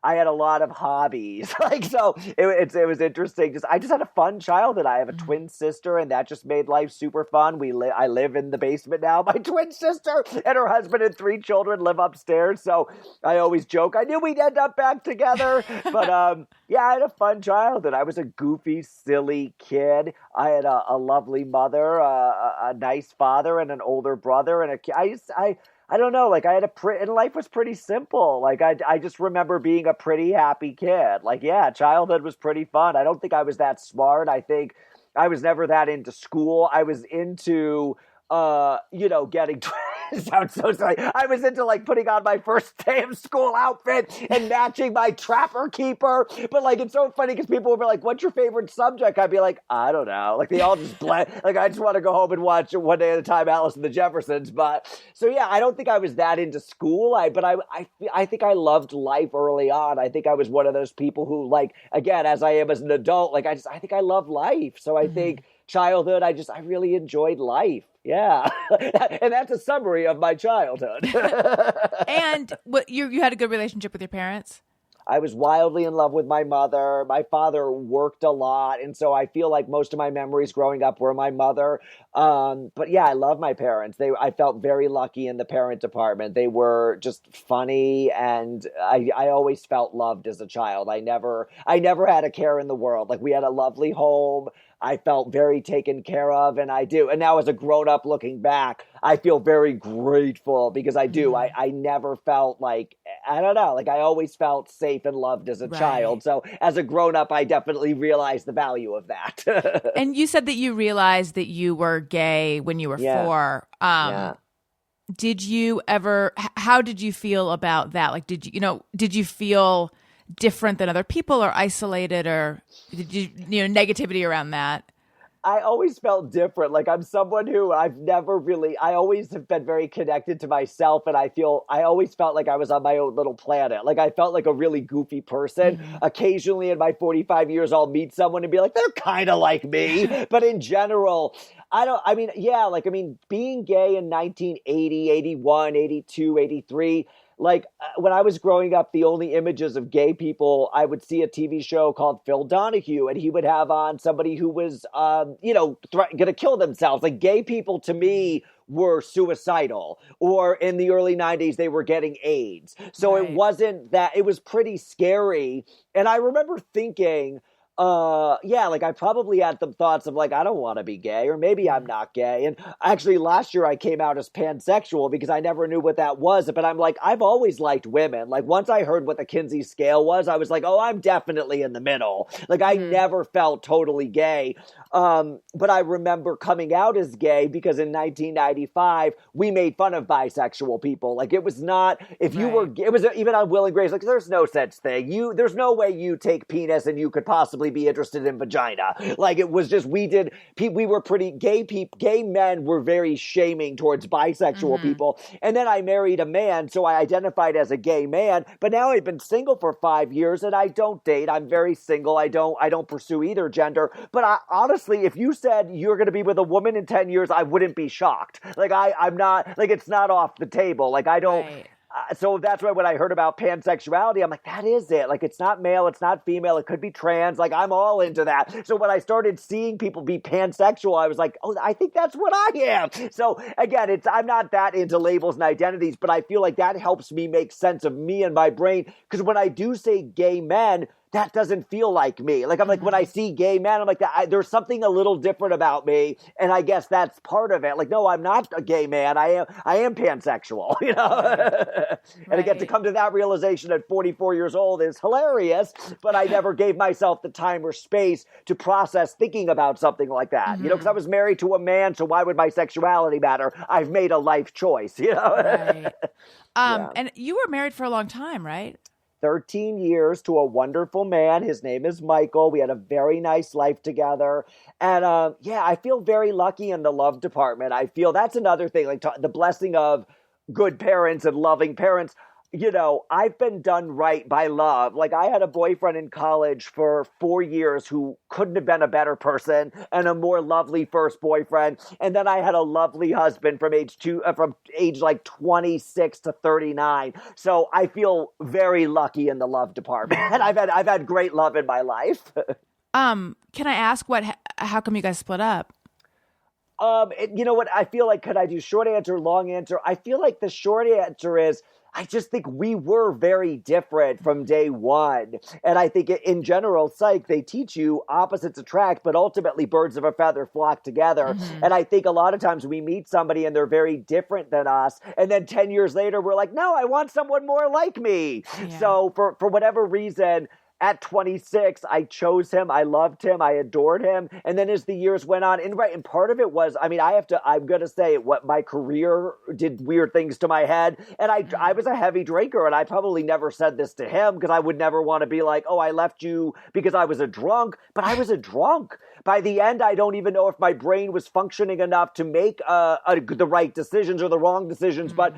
I had a lot of hobbies. So it was interesting. I just had a fun childhood. I have a twin sister, and that just made life super fun. I live in the basement now. My twin sister and her husband and 3 children live upstairs. So I always joke, I knew we'd end up back together. But yeah, I had a fun childhood. I was a goofy, silly kid. I had a lovely mother, a nice father, and an older brother, and I don't know, like I had and life was pretty simple. Like I just remember being a pretty happy kid. Like, yeah, childhood was pretty fun. I don't think I was that smart. I think I was never that into school. I was into, getting, it sounds so silly. I was into like putting on my first day of school outfit and matching my Trapper Keeper. But like, it's so funny because people will be like, what's your favorite subject? I'd be like, I don't know. Like they all just blend. Like I just want to go home and watch One Day at a Time, Alice and the Jeffersons. But so yeah, I don't think I was that into school. I think I loved life early on. I think I was one of those people who, like, again, as I am as an adult, like I think I love life. So I think childhood, I really enjoyed life. Yeah. And that's a summary of my childhood. And what you had a good relationship with your parents? I was wildly in love with my mother. My father worked a lot, and so I feel like most of my memories growing up were my mother. But yeah, I love my parents. I felt very lucky in the parent department. They were just funny, and I always felt loved as a child. I never had a care in the world. Like we had a lovely home. I felt very taken care of, and I do. And now as a grown-up looking back, I feel very grateful because I do. I never felt like, I don't know, like I always felt safe and loved as a child. So as a grown-up, I definitely realized the value of that. And you said that you realized that you were gay when you were 4. Did you ever, how did you feel about that? Like, did you feel different than other people or isolated, or did you negativity around that? I always felt different. Like I'm someone who I always have been very connected to myself, and I always felt like I was on my own little planet. Like I felt like a really goofy person. Occasionally in my 45 years, I'll meet someone and be like, they're kind of like me. But in general, being gay in 1980, 81, 82, 83, like when I was growing up, the only images of gay people, I would see a TV show called Phil Donahue, and he would have on somebody who was, going to kill themselves. Like gay people to me were suicidal, or in the early 90s, they were getting AIDS. So It wasn't that, it was pretty scary. And I remember thinking, like I probably had some thoughts of like, I don't want to be gay, or maybe I'm not gay. And actually last year I came out as pansexual because I never knew what that was. But I'm like, I've always liked women. Like once I heard what the Kinsey scale was, I was like, oh, I'm definitely in the middle. Like I never felt totally gay. But I remember coming out as gay because in 1995, we made fun of bisexual people. Like it was not, if you were, it was even on Will and Grace, like there's no such thing. There's no way you take penis and you could possibly be interested in vagina. Like it was just, we were pretty gay men were very shaming towards bisexual people. And then I married a man, so I identified as a gay man, but now I've been single for 5 years and I don't date. I'm very single. I don't pursue either gender. But honestly, if you said you're going to be with a woman in 10 years, I wouldn't be shocked. Like I'm not, like it's not off the table. Like I don't, So that's why when I heard about pansexuality, I'm like, that is it. Like, it's not male, it's not female, it could be trans. Like, I'm all into that. So when I started seeing people be pansexual, I was like, oh, I think that's what I am. So again, I'm not that into labels and identities, but I feel like that helps me make sense of me and my brain. Because when I do say gay men, that doesn't feel like me. Like, I'm like, when I see gay men, I'm like, there's something a little different about me. And I guess that's part of it. Like, no, I'm not a gay man. I am pansexual, you know? And again, to come to that realization at 44 years old is hilarious, but I never gave myself the time or space to process thinking about something like that, you know, because I was married to a man, so why would my sexuality matter? I've made a life choice, you know? Right. And you were married for a long time, right? 13 years to a wonderful man. His name is Michael. We had a very nice life together. And I feel very lucky in the love department. I feel that's another thing, like the blessing of good parents and loving parents. You know, I've been done right by love. Like, I had a boyfriend in college for 4 years who couldn't have been a better person, and a more lovely first boyfriend. And then I had a lovely husband from age like 26 to 39. So I feel very lucky in the love department. And I've had great love in my life. Can I ask how come you guys split up? You know what? I feel like, could I do short answer, long answer? I feel like the short answer is, I just think we were very different from day one. And I think in general, psych, they teach you opposites attract, but ultimately birds of a feather flock together. And I think a lot of times we meet somebody and they're very different than us. And then 10 years later, we're like, no, I want someone more like me. Yeah. So for whatever reason, at 26, I chose him. I loved him. I adored him. And then as the years went on, and part of it was, I mean, I'm going to say what my career did weird things to my head. And I was a heavy drinker, and I probably never said this to him because I would never want to be like, oh, I left you because I was a drunk, but I was a drunk. By the end, I don't even know if my brain was functioning enough to make the right decisions or the wrong decisions, but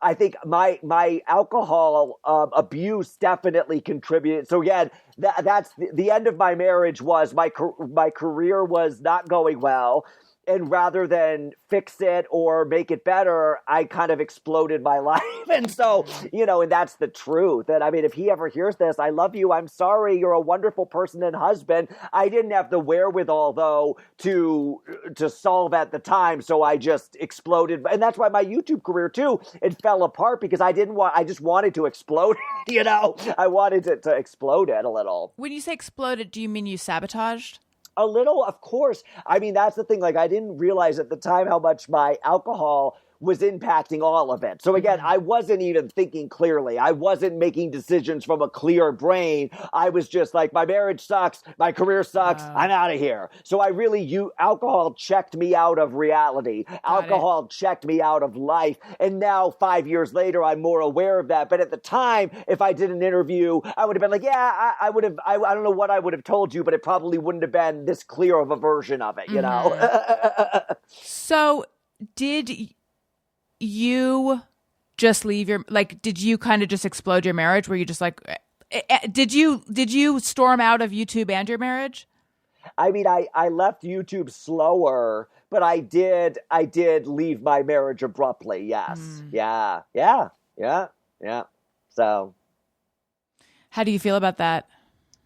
I think my alcohol abuse definitely contributed. So again, that's the end of my marriage. Was my career was not going well, and rather than fix it or make it better, I kind of exploded my life. And so, you know, and that's the truth. And I mean, if he ever hears this, I love you. I'm sorry. You're a wonderful person and husband. I didn't have the wherewithal, though, to solve at the time. So I just exploded. And that's why my YouTube career, too, it fell apart because I just wanted to explode. You know, I wanted to explode it a little. When you say exploded, do you mean you sabotaged? A little, of course. I mean, that's the thing. Like, I didn't realize at the time how much my alcohol was impacting all of it. So again, I wasn't even thinking clearly. I wasn't making decisions from a clear brain. I was just like, my marriage sucks. My career sucks. I'm out of here. So alcohol checked me out of reality. Alcohol checked me out of life. And now 5 years later, I'm more aware of that. But at the time, if I did an interview, I would have been like, yeah, I would have, I don't know what I would have told you, but it probably wouldn't have been this clear of a version of it, you know? So did you just leave did you kind of just explode your marriage? Were you just like, did you storm out of YouTube and your marriage? I mean, I left YouTube slower, but I did leave my marriage abruptly. Yes. Yeah. So. How do you feel about that?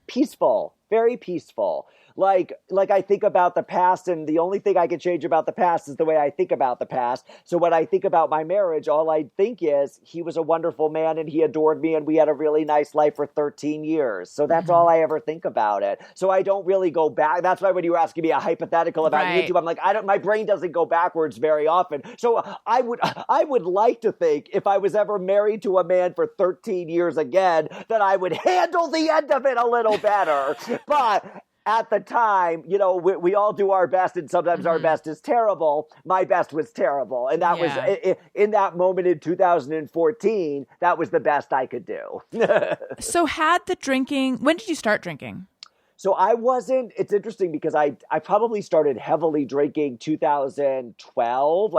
Peaceful, very peaceful. Like I think about the past, and the only thing I can change about the past is the way I think about the past. So when I think about my marriage, all I think is he was a wonderful man and he adored me and we had a really nice life for 13 years. So that's all I ever think about it. So I don't really go back. That's why when you were asking me a hypothetical about YouTube, I'm like, my brain doesn't go backwards very often. So I would like to think if I was ever married to a man for 13 years again, that I would handle the end of it a little better. But at the time, you know, we all do our best, and sometimes our best is terrible. My best was terrible. And that was, in that moment in 2014, that was the best I could do. So when did you start drinking? So it's interesting because I probably started heavily drinking 2012,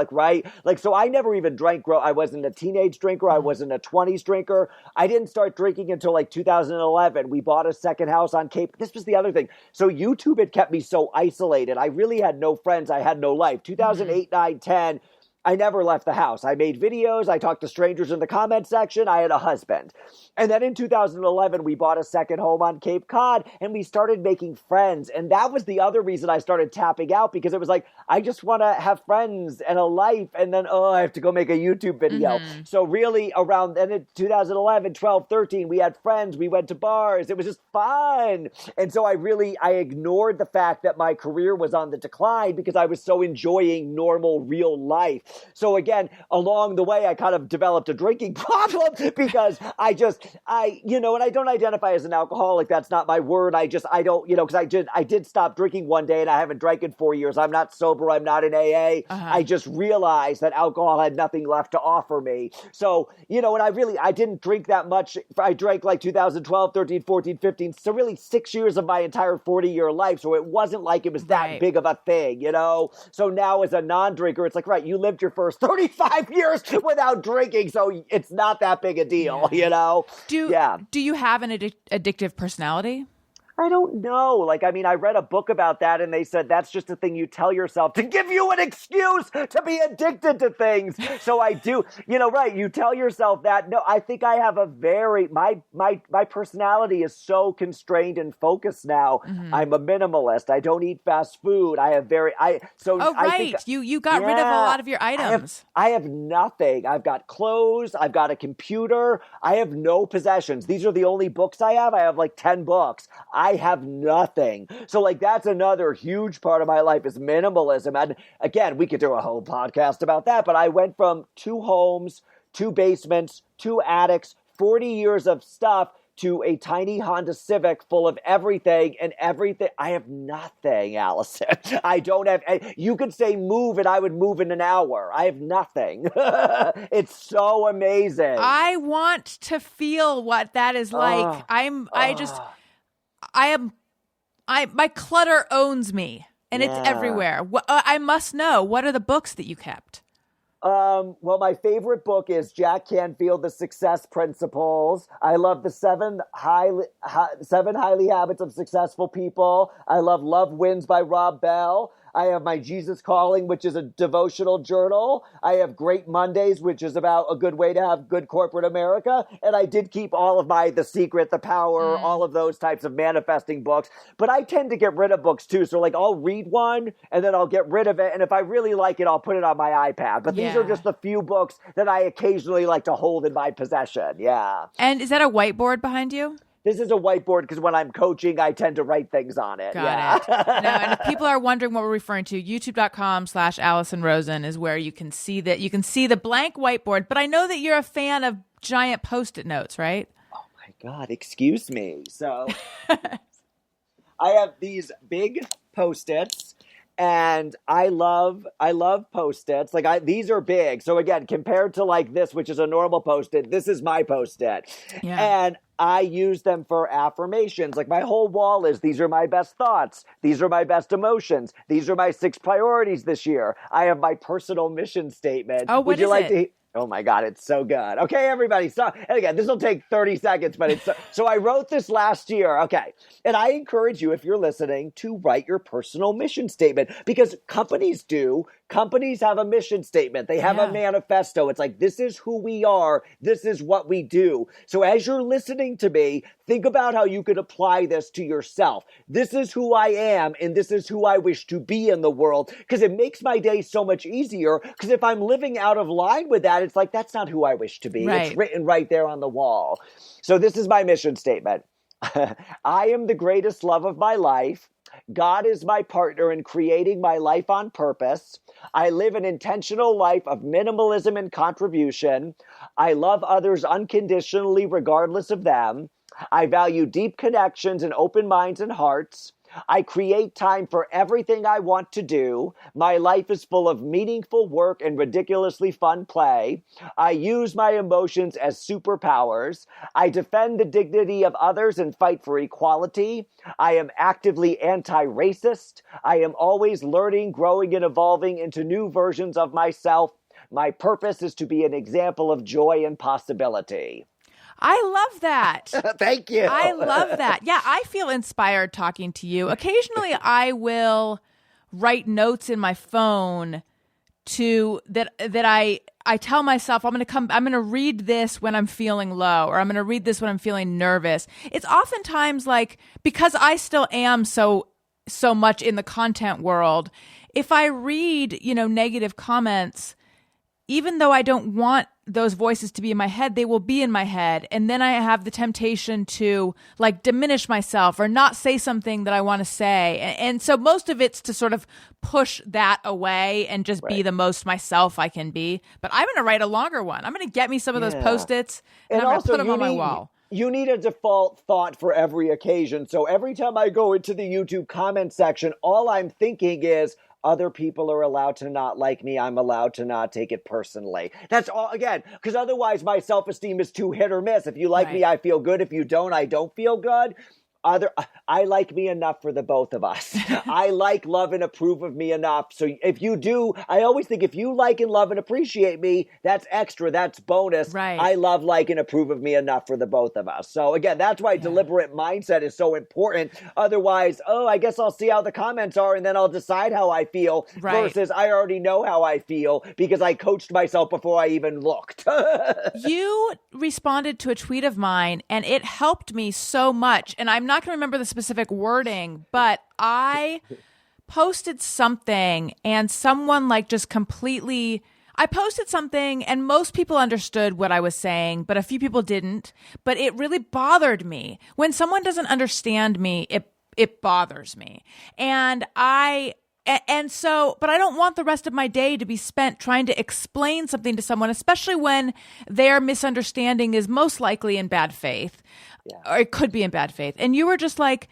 so I never even drank. I wasn't a teenage drinker. I wasn't a 20s drinker. I didn't start drinking until 2011. We bought a second house on Cape. This was the other thing. So YouTube had kept me so isolated. I really had no friends. I had no life. 2008, 9, 10. I never left the house. I made videos. I talked to strangers in the comment section. I had a husband. And then in 2011, we bought a second home on Cape Cod and we started making friends. And that was the other reason I started tapping out, because it was like, I just want to have friends and a life. And then, I have to go make a YouTube video. So really around then in 2011, 12, 13, we had friends. We went to bars. It was just fun. And so I ignored the fact that my career was on the decline because I was so enjoying normal, real life. So again, along the way, I kind of developed a drinking problem because I don't identify as an alcoholic. That's not my word. I don't, because I did stop drinking one day and I haven't drank in 4 years. I'm not sober. I'm not in AA. I just realized that alcohol had nothing left to offer me. So, and I didn't drink that much. I drank like 2012, 13, 14, 15. So really 6 years of my entire 40-year life. So it wasn't like it was that big of a thing, So now as a non-drinker, it's like, right, you lived your first 35 years without drinking. So it's not that big a deal, Do you have an addictive personality? I don't know. I read a book about that and they said that's just a thing you tell yourself to give you an excuse to be addicted to things. So I do, right. You tell yourself that. No, I think I have my personality is so constrained and focused now. I'm a minimalist. I don't eat fast food. I have You got rid of a lot of your items. I have nothing. I've got clothes. I've got a computer. I have no possessions. These are the only books I have. I have like 10 books. I have nothing. So that's another huge part of my life is minimalism. And again, we could do a whole podcast about that, but I went from 2 homes, 2 basements, 2 attics, 40 years of stuff to a tiny Honda Civic full of everything and everything. I have nothing, Allison. I don't have, you could say move and I would move in an hour. I have nothing. It's so amazing. I want to feel what that is like. My clutter owns me and it's everywhere. I must know, what are the books that you kept? Well, my favorite book is Jack Canfield, The Success Principles. I love the seven highly habits of successful people. I love Love Wins by Rob Bell. I have my Jesus Calling, which is a devotional journal. I have Great Mondays, which is about a good way to have good corporate America. And I did keep all of The Secret, The Power, all of those types of manifesting books. But I tend to get rid of books too. So I'll read one and then I'll get rid of it. And if I really like it, I'll put it on my iPad. But these are just the few books that I occasionally like to hold in my possession. Yeah. And is that a whiteboard behind you? This is a whiteboard because when I'm coaching, I tend to write things on it. Got it. No, and if people are wondering what we're referring to, youtube.com/Allison Rosen is where you can see that. You can see the blank whiteboard. But I know that you're a fan of giant Post-it notes, right? Oh my God, excuse me. So I have these big Post-its. And I love Post-its. These are big. So again, compared to this, which is a normal Post-it, this is my Post-it. Yeah. And I use them for affirmations. My whole wall is, these are my best thoughts. These are my best emotions. These are my 6 priorities this year. I have my personal mission statement. Oh, what is it? Oh my God, it's so good. Okay, everybody, stop. And again, this will take 30 seconds, but it's so I wrote this last year. Okay. And I encourage you, if you're listening, to write your personal mission statement because companies do. Companies have a mission statement. They have a manifesto. It's this is who we are. This is what we do. So as you're listening to me, think about how you could apply this to yourself. This is who I am, and this is who I wish to be in the world, because it makes my day so much easier, because if I'm living out of line with that, it's that's not who I wish to be. Right. It's written right there on the wall. So this is my mission statement. I am the greatest love of my life. God is my partner in creating my life on purpose. I live an intentional life of minimalism and contribution. I love others unconditionally, regardless of them. I value deep connections and open minds and hearts. I create time for everything I want to do. My life is full of meaningful work and ridiculously fun play. I use my emotions as superpowers. I defend the dignity of others and fight for equality. I am actively anti-racist. I am always learning, growing, and evolving into new versions of myself. My purpose is to be an example of joy and possibility. I love that. Thank you. I love that. Yeah, I feel inspired talking to you. Occasionally, I will write notes in my phone that I tell myself I'm going to read this when I'm feeling low, or I'm going to read this when I'm feeling nervous. It's oftentimes like, because I still am so much in the content world, if I read, negative comments, even though I don't want those voices to be in my head, they will be in my head. And then I have the temptation to like diminish myself or not say something that I want to say. And so most of it's to sort of push that away and just be the most myself I can be. But I'm going to write a longer one. I'm going to get me some of those Post-its and I'm going to put them on my wall. You need a default thought for every occasion. So every time I go into the YouTube comment section, all I'm thinking is, other people are allowed to not like me. I'm allowed to not take it personally. That's all, again, because otherwise my self-esteem is too hit or miss. If you like me, I feel good. If you don't, I don't feel good. I like me enough for the both of us. I like, love, and approve of me enough. So if you do, I always think if you like and love and appreciate me, that's extra, that's bonus. Right. I love, like, and approve of me enough for the both of us. So again, that's why deliberate mindset is so important. Otherwise, I guess I'll see how the comments are and then I'll decide how I feel. Right. Versus I already know how I feel because I coached myself before I even looked. You responded to a tweet of mine and it helped me so much. And I'm not going to remember the specific wording, but I posted something and someone like just completely, I posted something and most people understood what I was saying, but a few people didn't. But it really bothered me. When someone doesn't understand me, it bothers me. But I don't want the rest of my day to be spent trying to explain something to someone, especially when their misunderstanding is most likely in bad faith. Or it could be in bad faith. And you were just like,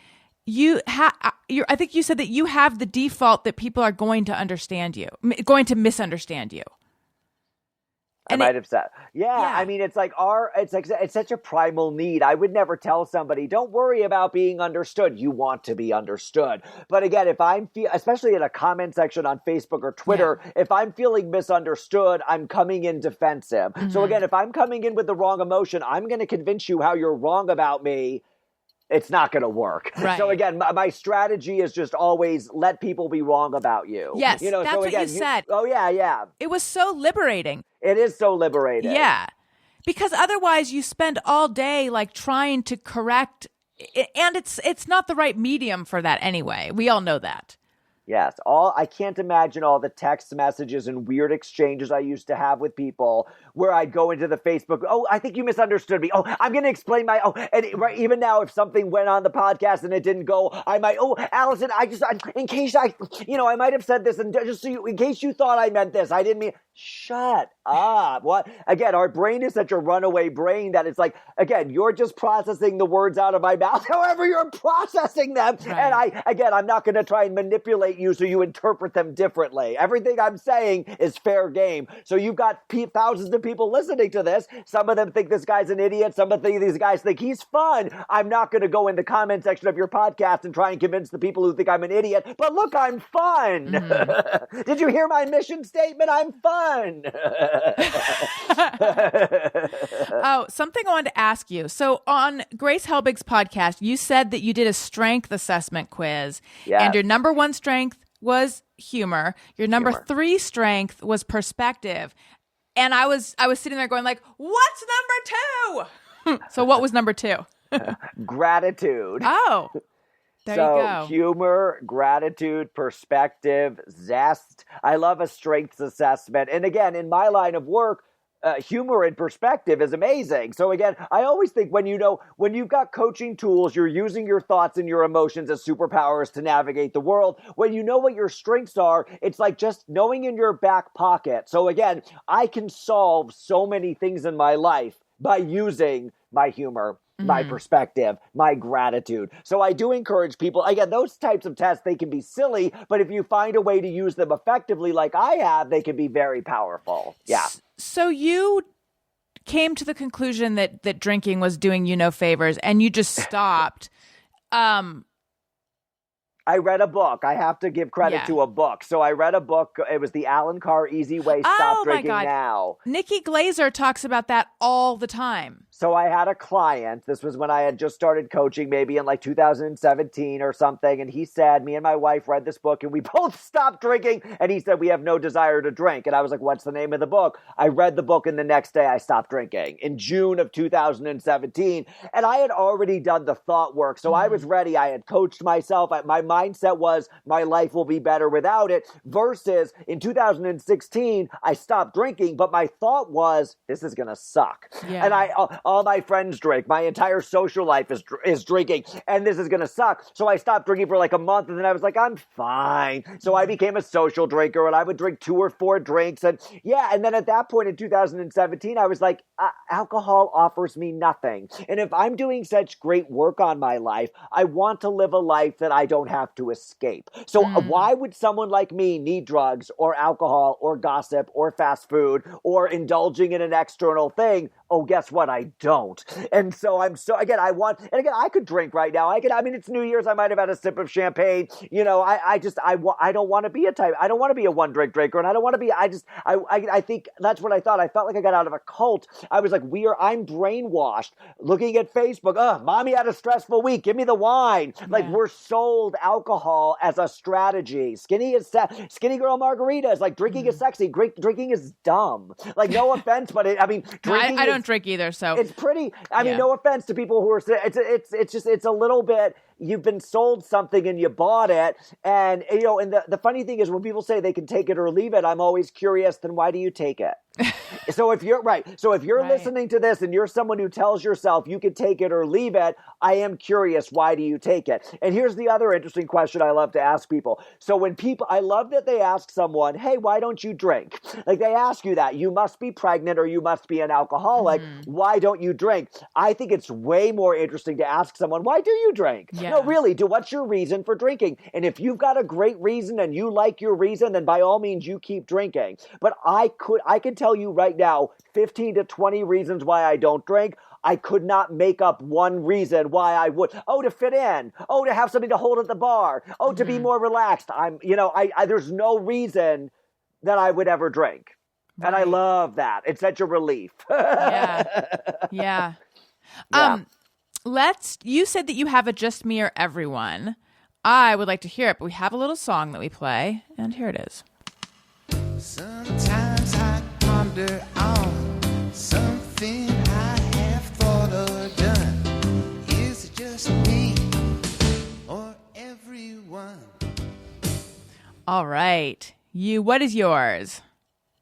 I think you said that you have the default that people are going to misunderstand you. I might have said, I mean, it's such a primal need. I would never tell somebody, don't worry about being understood. You want to be understood. But again, if especially in a comment section on Facebook or Twitter, if I'm feeling misunderstood, I'm coming in defensive. Mm-hmm. So again, if I'm coming in with the wrong emotion, I'm going to convince you how you're wrong about me. It's not going to work. Right. So again, my strategy is just always let people be wrong about you. Yes, that's what you said. Oh, yeah. It was so liberating. It is so liberating. Yeah, because otherwise you spend all day like trying to correct, and it's not the right medium for that anyway. We all know that. Yes, I can't imagine all the text messages and weird exchanges I used to have with people where I'd go into the Facebook, I think you misunderstood me. I'm going to explain even now if something went on the podcast and it didn't go, I might, Allison, in case I might have said this and just so in case you thought I meant this, I didn't mean, shut up. What? Again, our brain is such a runaway brain that it's like, again, you're just processing the words out of my mouth, however you're processing them. Right. And I'm not going to try and manipulate you so you interpret them differently. Everything I'm saying is fair game. So you've got thousands of people listening to this. Some of them think this guy's an idiot. Some of these guys think he's fun. I'm not going to go in the comment section of your podcast and try and convince the people who think I'm an idiot. But look, I'm fun. Mm-hmm. Did you hear my mission statement? I'm fun. Something I wanted to ask you. So on Grace Helbig's podcast, you said that you did a strength assessment quiz. Yes. And your number one strength was humor. Your number 3 strength was perspective. And I was sitting there going like, what's number 2? So what was number 2? Gratitude. Oh, there you go. Humor, gratitude, perspective, zest. I love a strengths assessment. And again, in my line of work, humor and perspective is amazing. So again, I always think when you've got coaching tools, you're using your thoughts and your emotions as superpowers to navigate the world. When you know what your strengths are, it's like just knowing in your back pocket. So again, I can solve so many things in my life by using my humor, my perspective, my gratitude. So I do encourage people, again, those types of tests, they can be silly, but if you find a way to use them effectively like I have, they can be very powerful. Yeah. So you came to the conclusion that drinking was doing you no favors and you just stopped. I read a book. I have to give credit to a book. So I read a book. It was the Alan Carr Easy Way Stop Drinking Now. Nikki Glaser talks about that all the time. So I had a client. This was when I had just started coaching, maybe in like 2017 or something. And he said, me and my wife read this book and we both stopped drinking. And he said, we have no desire to drink. And I was like, what's the name of the book? I read the book and the next day I stopped drinking in June of 2017. And I had already done the thought work. So I was ready. I had coached myself. My mindset was my life will be better without it, versus in 2016, I stopped drinking. But my thought was, this is going to suck. Yeah. And all my friends drink. My entire social life is drinking, and this is going to suck. So I stopped drinking for like a month, and then I was like, I'm fine. So I became a social drinker, and I would drink 2 or 4 drinks. And then at that point in 2017, I was like, alcohol offers me nothing. And if I'm doing such great work on my life, I want to live a life that I don't have to escape. So why would someone like me need drugs or alcohol or gossip or fast food or indulging in an external thing? Oh, guess what? I don't. And so I could drink right now. It's New Year's. I might have had a sip of champagne. I don't want to be I don't want to be a one drink drinker. And I don't want to be, I think that's what I thought. I felt like I got out of a cult. I was like, I'm brainwashed looking at Facebook. Mommy had a stressful week. Give me the wine. Like we're sold alcohol as a strategy. Skinny girl margaritas. Like drinking is sexy. Drinking is dumb. Like no offense, but drinking I don't drink either, so it's pretty. No offense to people who are. It's a little bit. You've been sold something and you bought it, and and the funny thing is when people say they can take it or leave it, I'm always curious. Then why do you take it? So if you're listening to this and you're someone who tells yourself you can take it or leave it, I am curious. Why do you take it? And here's the other interesting question I love to ask people. So I love that they ask someone, hey, why don't you drink? Like they ask you that. You must be pregnant or you must be an alcoholic. Why don't you drink? I think it's way more interesting to ask someone, why do you drink? Yeah. No, really, what's your reason for drinking? And if you've got a great reason and you like your reason, then by all means you keep drinking. But I can tell you right now 15 to 20 reasons why I don't drink. I could not make up one reason why I would. Oh, to fit in. Oh, to have something to hold at the bar. Oh, to be more relaxed. There's no reason that I would ever drink. Right. And I love that. It's such a relief. Yeah. You said that you have a Just Me or Everyone. I would like to hear it, but we have a little song that we play, and here it is. Sometimes I ponder on something I have thought or done. Is it just me or everyone? All right. What is yours?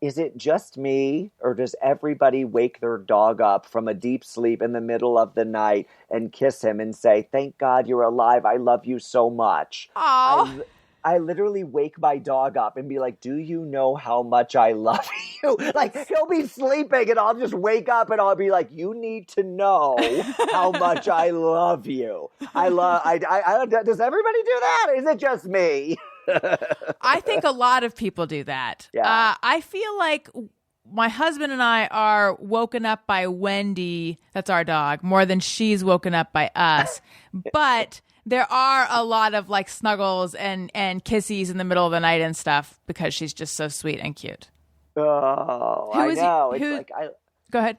Is it just me, or does everybody wake their dog up from a deep sleep in the middle of the night and kiss him and say, thank God you're alive, I love you so much? Aww. I literally wake my dog up and be like, do you know how much I love you? Like, he'll be sleeping and I'll just wake up and I'll be like, you need to know how much I love you. Does everybody do that? Is it just me? I think a lot of people do that. Yeah. I feel like my husband and I are woken up by Wendy, that's our dog, more than she's woken up by us. But there are a lot of like snuggles and kissies in the middle of the night and stuff because she's just so sweet and cute. Oh, I know. Go ahead.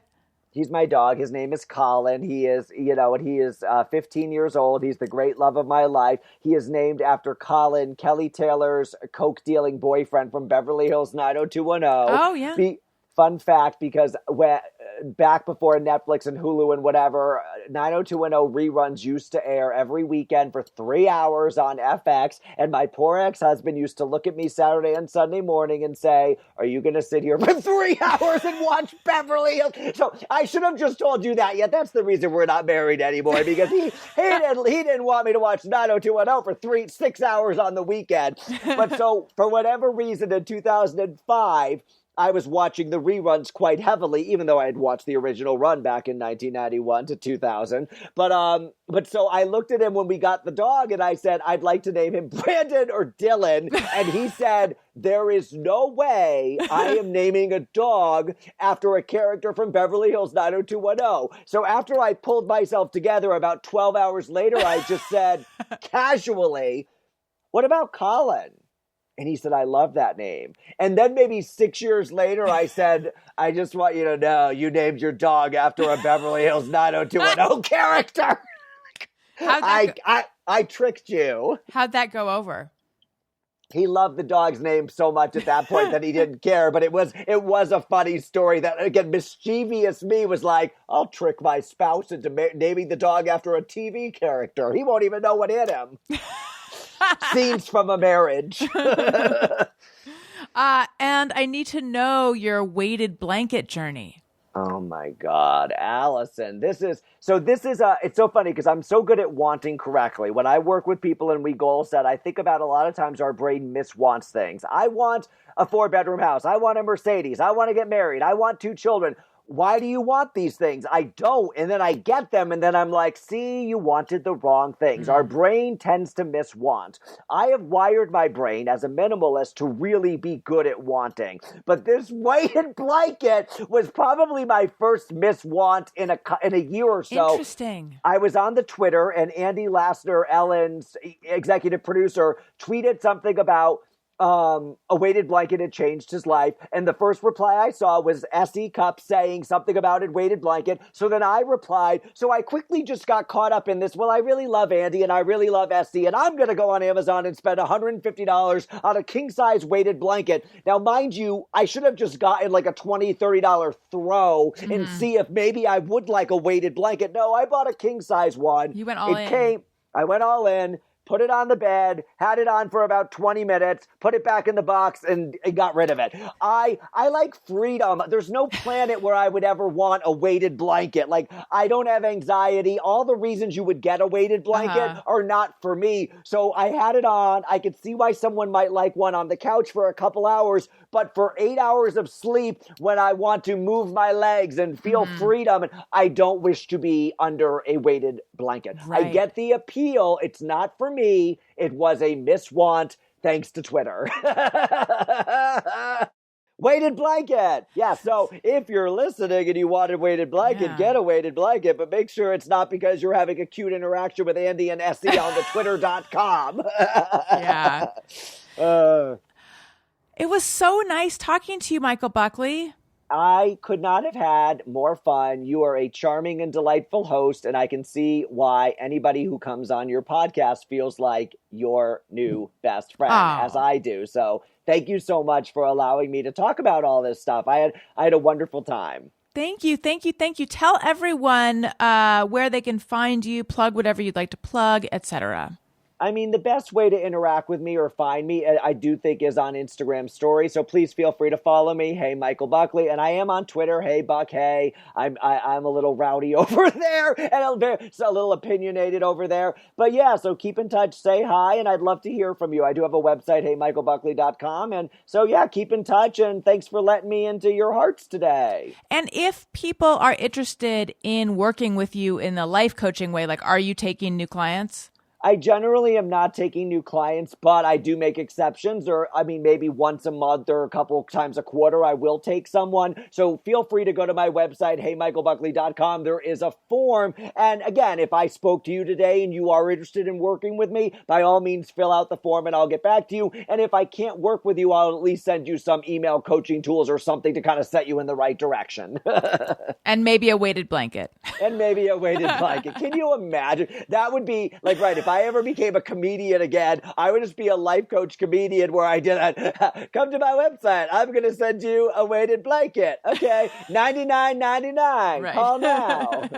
He's my dog. His name is Colin. He is, and he is 15 years old. He's the great love of my life. He is named after Colin, Kelly Taylor's coke-dealing boyfriend from Beverly Hills 90210. Oh, yeah. Fun fact, because back before Netflix and Hulu and whatever, 90210 reruns used to air every weekend for 3 hours on FX. And my poor ex-husband used to look at me Saturday and Sunday morning and say, are you going to sit here for 3 hours and watch Beverly Hills? So I should have just told you that. Yeah, that's the reason we're not married anymore, because he didn't want me to watch 90210 for 6 hours on the weekend. But so for whatever reason in 2005, I was watching the reruns quite heavily, even though I had watched the original run back in 1991 to 2000. But so I looked at him when we got the dog and I said, I'd like to name him Brandon or Dylan. And he said, there is no way I am naming a dog after a character from Beverly Hills 90210. So after I pulled myself together about 12 hours later, I just said casually, what about Colin? And he said, I love that name. And then maybe 6 years later, I said, I just want you to know you named your dog after a Beverly Hills 90210 character. I tricked you. How'd that go over? He loved the dog's name so much at that point that he didn't care. But it was a funny story that, again, mischievous me was like, I'll trick my spouse into naming the dog after a TV character. He won't even know what hit him. Scenes from a marriage. And I need to know your weighted blanket journey. Oh my God, Allison. It's so funny because I'm so good at wanting correctly. When I work with people and we goal set, I think about a lot of times our brain miswants things. I want a 4-bedroom house. I want a Mercedes. I want to get married. I want 2 children. Why do you want these things? I don't. And then I get them and then I'm like, see, you wanted the wrong things. Our brain tends to miswant. I have wired my brain as a minimalist to really be good at wanting. But this weighted blanket was probably my first miswant in a year or so. Interesting. I was on the Twitter and Andy Lassner, Ellen's executive producer, tweeted something about a weighted blanket had changed his life. And the first reply I saw was S.E. Cup saying something about a weighted blanket. So then I replied. So I quickly just got caught up in this. Well, I really love Andy and I really love S.E. and I'm going to go on Amazon and spend $150 on a king-size weighted blanket. Now, mind you, I should have just gotten like a $20, $30 throw and see if maybe I would like a weighted blanket. No, I bought a king-size one. You went all in. I went all in. Put it on the bed, had it on for about 20 minutes, put it back in the box, and got rid of it. I like freedom. There's no planet where I would ever want a weighted blanket. Like, I don't have anxiety. All the reasons you would get a weighted blanket are not for me. So I had it on. I could see why someone might like one on the couch for a couple hours, but for 8 hours of sleep when I want to move my legs and feel freedom, I don't wish to be under a weighted blanket. Right. I get the appeal. It's not for me. It was a miswant thanks to Twitter. Weighted blanket. Yeah, so if you're listening and you want a weighted blanket, get a weighted blanket, but make sure it's not because you're having a cute interaction with Andy and Essie on the twitter.com. Yeah. It was so nice talking to you, Michael Buckley. I could not have had more fun. You are a charming and delightful host, and I can see why anybody who comes on your podcast feels like your new best friend, as I do. So thank you so much for allowing me to talk about all this stuff. I had a wonderful time. Thank you. Tell everyone where they can find you, plug whatever you'd like to plug, etc. I mean, the best way to interact with me or find me, I do think, is on Instagram story. So please feel free to follow me. Hey, Michael Buckley. And I am on Twitter. Hey, Buck. Hey, I'm a little rowdy over there and a little opinionated over there. But yeah, so keep in touch. Say hi. And I'd love to hear from you. I do have a website, heymichaelbuckley.com. And so, yeah, keep in touch. And thanks for letting me into your hearts today. And if people are interested in working with you in the life coaching way, like, are you taking new clients? I generally am not taking new clients, but I do make exceptions, or I mean, maybe once a month or a couple times a quarter, I will take someone. So feel free to go to my website, heymichaelbuckley.com. There is a form. And again, if I spoke to you today and you are interested in working with me, by all means, fill out the form and I'll get back to you. And if I can't work with you, I'll at least send you some email coaching tools or something to kind of set you in the right direction. And maybe a weighted blanket. And maybe a weighted blanket. Can you imagine? That would be like, right, if I ever became a comedian again, I would just be a life coach comedian where I did that. Come to my website. I'm going to send you a weighted blanket. Okay. $99.99. Right. Call now.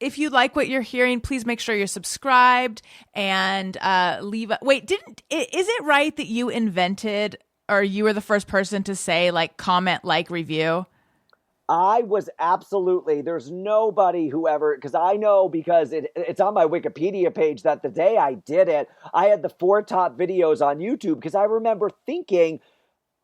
If you like what you're hearing, please make sure you're subscribed and is it right that you invented, or you were the first person to say, like, comment, like, review? I was absolutely, there's nobody who ever, because I know, because it's on my Wikipedia page, that the day I did it, I had the 4 top videos on YouTube, because I remember thinking,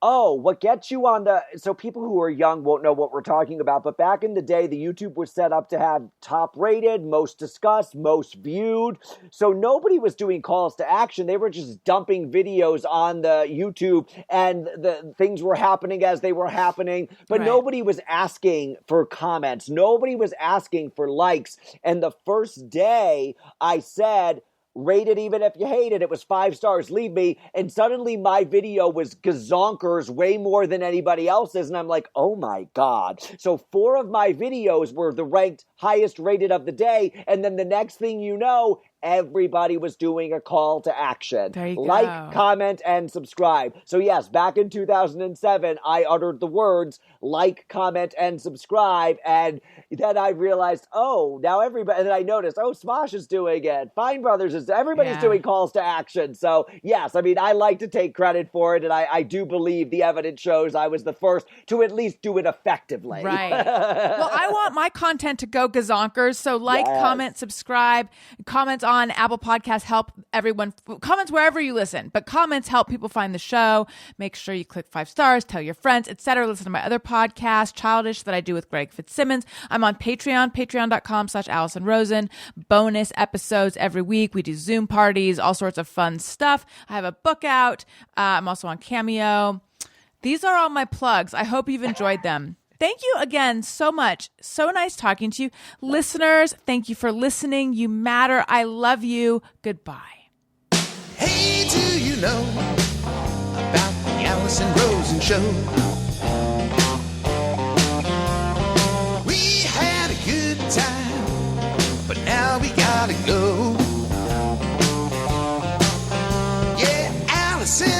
oh, what gets you on so people who are young won't know what we're talking about, but back in the day, the YouTube was set up to have top rated, most discussed, most viewed. So nobody was doing calls to action. They were just dumping videos on the YouTube and the things were happening as they were happening, but nobody was asking for comments. Nobody was asking for likes. And the first day I said, rate it even if you hate it. It was 5 stars, leave me. And suddenly my video was gazonkers way more than anybody else's. And I'm like, oh my God. So 4 of my videos were the ranked highest rated of the day. And then the next thing you know, everybody was doing a call to action. There you go. Like, comment, and subscribe. So yes, back in 2007, I uttered the words like, comment, and subscribe. And then I realized, oh, now everybody, and then I noticed, oh, Smosh is doing it. Fine Brothers is, everybody's doing calls to action. So yes, I mean, I like to take credit for it. And I do believe the evidence shows I was the first to at least do it effectively. Right. Well, I want my content to go gazonkers. So like, Yes. comment, subscribe, comments on Apple Podcasts help everyone, comments wherever you listen, but comments help people find the show. Make sure you click 5 stars, tell your friends, etc. Listen to my other podcast, Childish, that I do with Greg Fitzsimmons. I'm on Patreon, patreon.com/Allison Rosen. Bonus episodes every week. We do Zoom parties, all sorts of fun stuff. I have a book out. I'm also on Cameo. These are all my plugs. I hope you've enjoyed them. Thank you again so much. So nice talking to you. Listeners, thank you for listening. You matter. I love you. Goodbye. Hey, do you know about the Allison Rosen show? We had a good time, but now we gotta go. Yeah, Allison